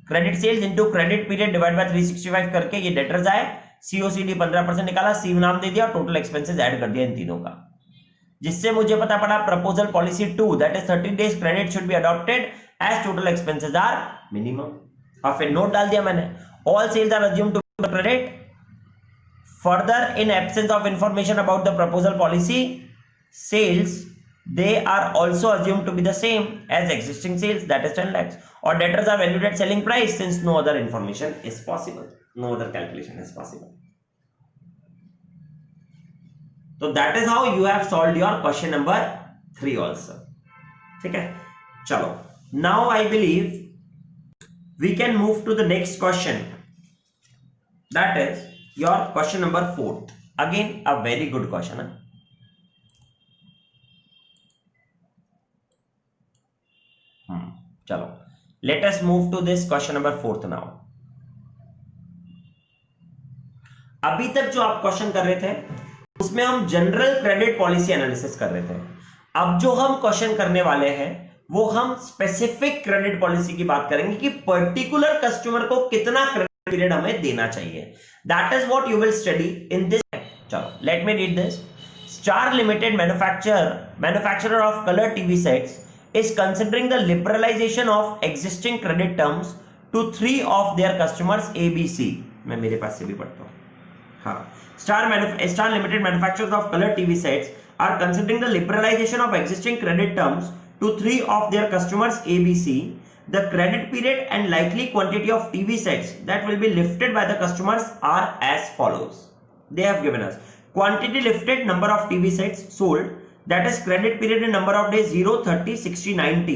credit sales into credit period divide by 365 करके ये डेटर्स आए, सीओसीडी 15% निकाला, सी नाम दे दिया, टोटल एक्सपेंसेस ऐड कर दिया इन तीनों का, जिससे मुझे पता पड़ा proposal policy 2 that is 30 days credit should be adopted as total expenses are minimum, और फिर नोट डाल दिया मैंने, all sales are assumed to be credit, further in absence of information about the proposal policy sales they are also assumed to be the same as existing sales, that is 10 lakhs, or debtors are valued at selling price since no other information is possible, no other calculation is possible. So that is how you have solved your question number 3 also. ठीक है, चलो now I believe we can move to the next question, that is your question number 4. Again a very good question, चलो let us move to this question number 4 now. अभी तक जो आप question कर रहे थे उसमें हम जनरल क्रेडिट पॉलिसी एनालिसिस कर रहे थे, अब जो हम क्वेश्चन करने वाले हैं वो हम स्पेसिफिक क्रेडिट पॉलिसी की बात करेंगे कि पर्टिकुलर कस्टमर को कितना क्रेडिट पीरियड हमें देना चाहिए, that is what you will study in this. चलो let me read this. Star limited manufacturer of colour TV sets is considering the liberalization of existing credit terms to 3 of their customers ABC। मैं मेरे पास से भी पढ़ता हूँ, हाँ। Star Limited manufacturers of color TV sets are considering the liberalization of existing credit terms to 3 of their customers ABC. The credit period and likely quantity of TV sets that will be lifted by the customers are as follows. They have given us quantity lifted, number of TV sets sold, that is credit period in number of days 0, 30, 60, 90।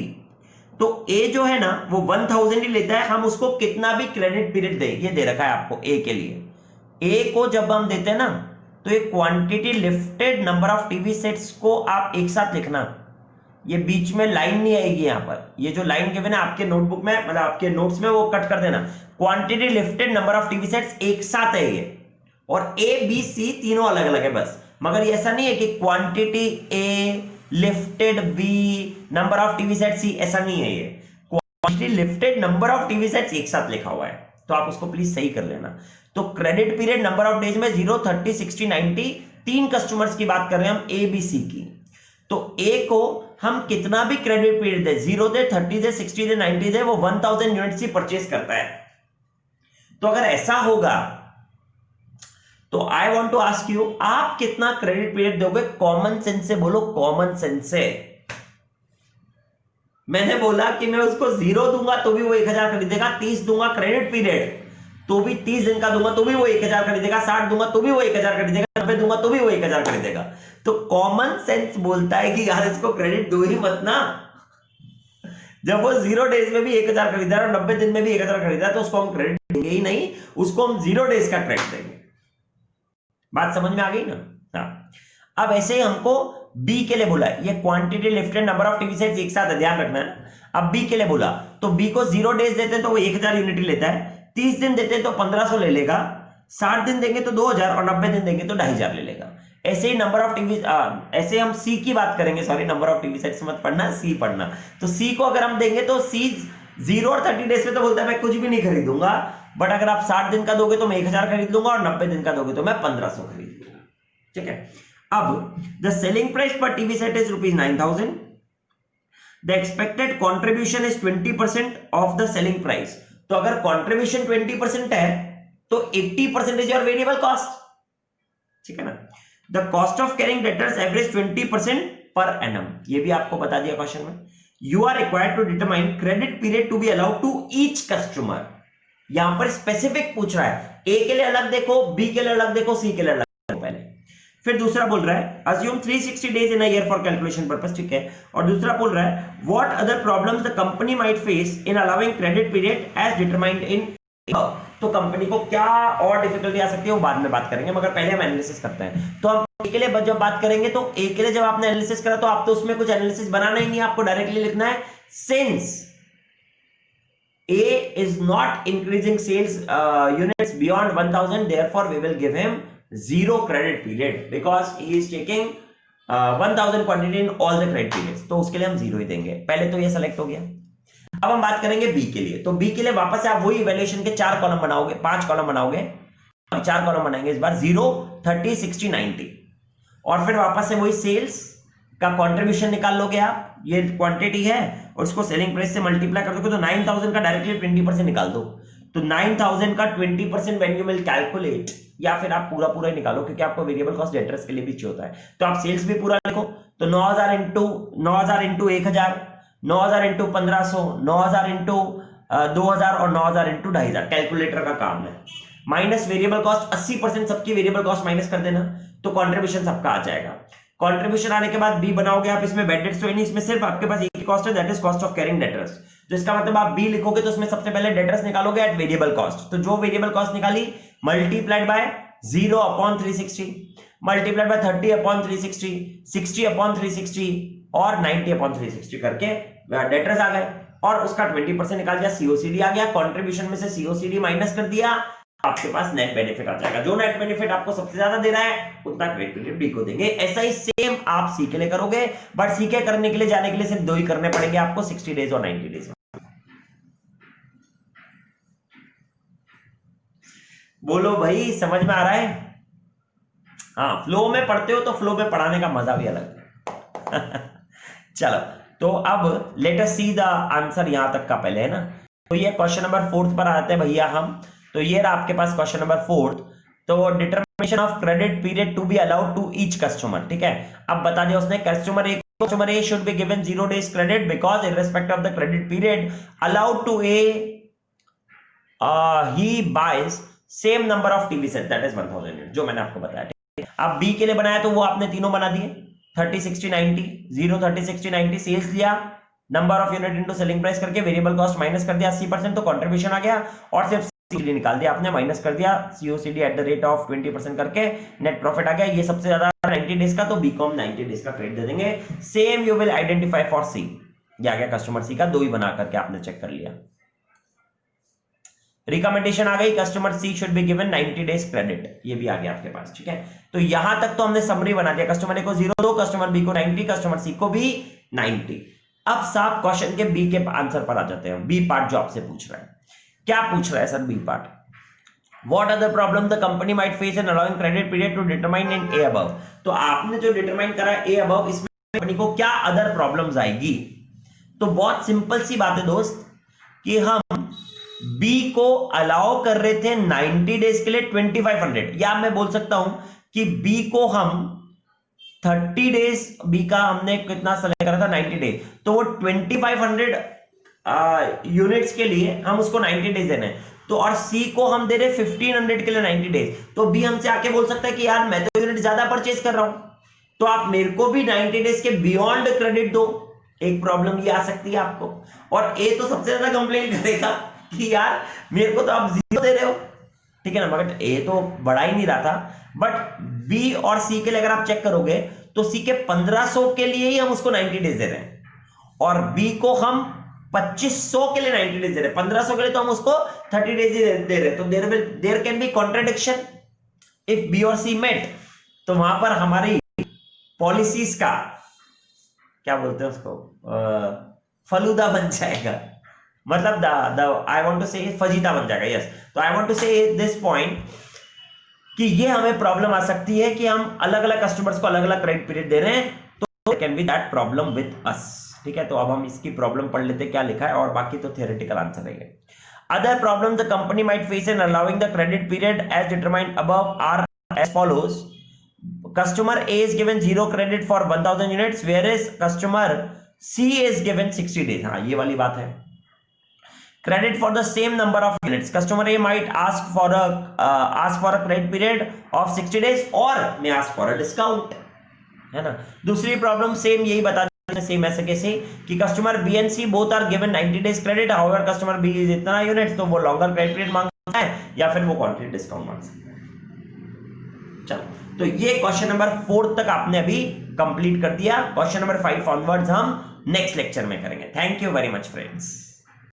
तो A जो है ना वो 1000 ही लेता है, हम उसको कितना भी क्रेडिट पीरियड दे, ये दे रखा है आपको A के लिए। A को जब हम देते हैं ना तो ये quantity lifted number of TV sets को आप एक साथ लिखना, ये बीच में लाइन नहीं आएगी, यहाँ पर ये जो लाइन गिवन है आपके नोटबुक में, मतलब आपके नोट्स में, वो कट कर देना। Quantity lifted number of TV sets एक साथ है ये, और A B C तीनों अलग अलग है बस, मगर ये ऐसा नहीं है कि quantity A lifted B number of TV set C, ऐसा नहीं है। ये quantity lifted number of TV sets एक साथ लिखा हुआ है, तो आप उसको प्लीज सही कर लेना। तो credit period number of days में 0, 30, 60, 90 तीन कस्टमर्स की बात कर रहे हैं हम A B C की। तो A को हम कितना भी क्रेडिट पीरियड दे, 0 दे, 30 दे, 60 दे, 90 दे, वो 1000 यूनिट्स ही परचेज करता है। तो अगर ऐसा होगा तो I want to ask you, आप कितना क्रेडिट पीरियड दोगे? कॉमन सेंस से बोलो, कॉमन सेंस से। मैंने बोला कि मैं उसको 0 दूंगा तो भी वो 1000 खरीदेगा, 30 दूंगा क्रेडिट पीरियड तो भी 30 दिन का दूंगा तो भी वो 1000 खरीदेगा, 60 दूंगा तो भी वो 1000 खरीदेगा, 90 दूंगा तो भी वो 1000 खरीदेगा। तो कॉमन सेंस बोलता है कि यार इसको क्रेडिट दो ही मत ना। जब वो 0 डेज में भी 1000 खरीदा और 90 दिन में भी 1000 खरीदा तो उसको हम क्रेडिट देंगे ही नहीं, उसको हम 0 डेज का क्रेडिट देंगे। बात समझ में आ गई ना? हाँ। अब ऐसे ही हमको बी के लिए बोला, ये quantity lifted number of TV sets एक साथ ध्यान रखना है। अब बी के लिए बोला तो बी को 0 डेज देते हैं तो वो 1000 यूनिट लेता है, 30 दिन देते हैं तो 1500 ले लेगा, 60 दिन देंगे तो 2000 और 90 दिन देंगे तो 2500 ले लेगा। ऐसे ही नंबर ऑफ टीवी, ऐसे हम सी की बात करेंगे, sorry number of TV sets मत पढ़ना, सी पढ़ना। तो सी को अगर हम देंगे तो सी 0 और 30 डेज में तो बोलता है मैं कुछ भी नहीं खरीदूंगा, बट अगर आप 60 दिन का दोगे तो मैं 1000 खरीद लूंगा और 90 दिन का दोगे तो मैं 1500 खरीद लूंगा। ठीक है। अब द सेलिंग प्राइस पर TV set is ₹9000, the expected contribution is 20% of the selling price. तो अगर कॉन्ट्रीब्यूशन 20% है तो 80% इज योर वेरिएबल कॉस्ट। ठीक है ना। The cost of carrying debtors average 20% per annum, ये भी आपको बता दिया क्वेश्चन में। You are required to determine credit period to be allowed to each customer. यहां पर स्पेसिफिक पूछ रहा है, ए के लिए अलग देखो, बी के लिए अलग देखो, सी के लिए अलग देखो पहले। फिर दूसरा बोल रहा है assume 360 days in a year for calculation purpose. ठीक है। और दूसरा बोल रहा है what other problems the company might face in allowing credit period as determined in. तो कंपनी को क्या और डिफिकल्टी आ सकती है वो बाद में बात करेंगे, मगर पहले हम एनालिसिस करते हैं। तो हम ए के लिए जब बात करेंगे तो ए के लिए जब आपने एनालिसिस करा तो आप तो उसमें कुछ एनालिसिस बनाना ही नहीं, आपको डायरेक्टली लिखना है since A is not increasing sales units beyond 1000, therefore we will give him 0 credit period because he is taking 1000 quantity in all the credit periods, तो उसके लिए हम 0 ही देंगे। पहले तो ये सेलेक्ट हो गया। अब हम बात करेंगे बी के लिए। तो बी के लिए वापस से आप वही इवैल्यूएशन के 4 कॉलम बनाओगे, 5 कॉलम बनाओगे, 4 कॉलम बनाएंगे इस बार, 0, 30, 60, 90, और फिर वापस से वही सेल्स का कंट्रीब्यूशन निकाल लोगे आप। ये क्वांटिटी है और इसको सेलिंग प्राइस से मल्टीप्लाई कर दोगे तो 9000 का डायरेक्टली 20% निकाल दो। तो 9000 का 20% व्हेन यू विल कैलकुलेट, या फिर आप पूरा पूरा ही निकालो क्योंकि आपको वेरिएबल कॉस्ट डेटर्स के लिए भी चाहिए होता है। तो आप सेल्स भी पूरा लिखो, तो 9000 इंटू 1000 9000 इंटू 1500, 9000 इंटू 2000 और 9000 इंटू 2500, कैलकुलेटर का काम है। माइनस वेरिएबल कॉस्ट, 80% सबकी वेरिएबल कॉस्ट माइनस कर देना, तो कंट्रीब्यूशन सबका आ जाएगा। कंट्रीब्यूशन आने के बाद बी बनाओगे आप, इसमें बैड डेट्स तो नहीं, इसमें सिर्फ आपके पास एक ही कॉस्ट है, that is cost of carrying debtors. तो इसका मतलब आप बी लिखोगे तो उसमें सबसे पहले डेटर्स निकालोगे एट वेरिएबल कॉस्ट। तो जो वेरिएबल कॉस्ट निकाली मल्टीप्लाइड बाय 0/360, मल्टीप्लाइड बाय 30/360, 60/360 और 90/360 करके डेटर्स आ गए, और उसका 20% निकाल दिया, सीओसीडी आ गया। कंट्रीब्यूशन में से सीओसीडी माइनस कर दिया, आपके पास नेट बेनिफिट आ जाएगा। जो नेट बेनिफिट आपको सबसे ज्यादा दे रहा है उतना क्रेडिट पीरियड बी को देंगे। ऐसा ही सेम आप सी के लिए करोगे, बट सी के करने के लिए जाने के लिए सिर्फ 2 ही करने पड़ेंगे आपको, 60 डेज और 90 डेज। बोलो भाई, समझ में आ रहा है? हाँ, फ्लो में पढ़ते हो तो फ्लो में पढ़ाने का मजा भी अलग है। चलो, तो अब let us see the answer, यहां तक का पहले है ना। तो ये क्वेश्चन नंबर 4 पर आते हैं भैया हम। तो ये रहा आपके पास क्वेश्चन नंबर 4। तो determination of credit period to be allowed to each customer, ठीक है। अब बता दिया उसने, customer A should be given 0 days credit because irrespective of the credit period allowed to A he buys same number of TV set, that is 1000 unit, जो मैंने आपको बताया, ठीक है। अब बी के लिए बनाया तो वो आपने तीनों बना दिए, 30, 60, 90, 0, 30, 60, 90, सेल्स लिया, number of unit into selling price करके वेरिएबल कॉस्ट माइनस कर दिया 80%, तो कंट्रीब्यूशन आ गया, और सिर्फ सीओसीडी निकाल दिया आपने, माइनस कर दिया सीओसीडी एट द रेट ऑफ 20% करके नेट प्रॉफिट आ गया। ये सबसे ज्यादा 90 डेज का, तो बीकॉम 90 डेज का क्रेडिट दे देंगे। Same you will identify for C, ये आ गया कस्टमर सी का, 2 ही बना करके आपने चेक कर लिया। रिकमेंडेशन आ गई, customer C should be given 90 days credit, ये भी आ गया आपके पास, ठीक है। तो यहां तक तो हमने समरी बना दिया, कस्टमर ए को 0 दो, कस्टमर बी को 90, कस्टमर सी को भी 90। अब साहब क्वेश्चन के बी के आंसर पर आ जाते हैं। बी पार्ट जो आपसे पूछ रहा है, क्या पूछ रहा है sir? B part, what other problem the company might face in allowing credit period to determine in a above. तो आपने जो डिटरमाइन करा ए अबव, इसमें कंपनी को क्या अदर प्रॉब्लम्स आएगी? तो बहुत सिंपल सी बात है दोस्त, कि हम बी को अलाउ कर रहे थे 90 डेज के लिए 2500, या मैं बोल सकता हूं कि बी को हम 30 डेज, बी का हमने कितना सेलेक्ट करा था 90 डेज, तो वो 2500 यूनिट्स के लिए हम उसको 90 डेज देने, तो और सी को हम दे रहे 1500 के लिए 90 डेज। तो बी हमसे आके बोल सकता है कि यार मैं तो यूनिट ज्यादा परचेज कर रहा हूं, तो आप मेरे को भी 90 डेज के बियॉन्ड क्रेडिट दो। एक प्रॉब्लम ये आ सकती है आपको, और ए तो सबसे ज्यादा कंप्लेन करेगा कि यार मेरे को तो आप 0 दे रहे हो, ठीक है ना, मगर ए तो बढ़ा ही नहीं रहा था। बट बी और सी के लिए अगर आप चेक करोगे तो सी के 1500 के लिए ही हम उसको 90 डेज दे रहे हैं, और बी को हम 2500 के लिए 90 डेज दे रहे हैं, 1500 के लिए तो हम उसको 30 डेज दे रहे हैं। तो there can be contradiction if B और सी मेट, तो वहां पर हमारी पॉलिसीज का क्या बोलते हैं उसको, फलूदा बन जाएगा, मतलब आई वांट टू से फजीता बन जाएगा। यस, तो आई वांट टू से दिस पॉइंट कि ये हमें प्रॉब्लम आ सकती है कि हम अलग अलग कस्टमर्स को अलग अलग क्रेडिट पीरियड दे रहे हैं, तो can be that problem with us, ठीक है। तो अब हम इसकी प्रॉब्लम पढ़ लेते क्या लिखा है, और बाकी तो थियोरेटिकल आंसर रहेंगे। Other problem the company might face in allowing the credit period as determined above are as follows. Customer A is given 0 credit for 1000 units, whereas customer C is given 60 days. हाँ, ये वाली बात है। Credit for the same number of units. Customer A might ask for a credit period of 60 days or may ask for a discount, है ना। दूसरी problem same यही बता देते हैं, सेम ऐसे कैसे कि customer B and C both are given 90 days credit, however customer B is इतना यूनिट्स, तो वो लॉन्गर क्रेडिट पीरियड मांग सकता है या फिर वो क्वांटिटी डिस्काउंट मांग सकता है। चलो, तो ये क्वेश्चन नंबर 4 तक आपने अभी कंप्लीट कर दिया। क्वेश्चन नंबर 5 ऑनवर्ड्स हम नेक्स्ट लेक्चर में करेंगे। Thank you very much friends.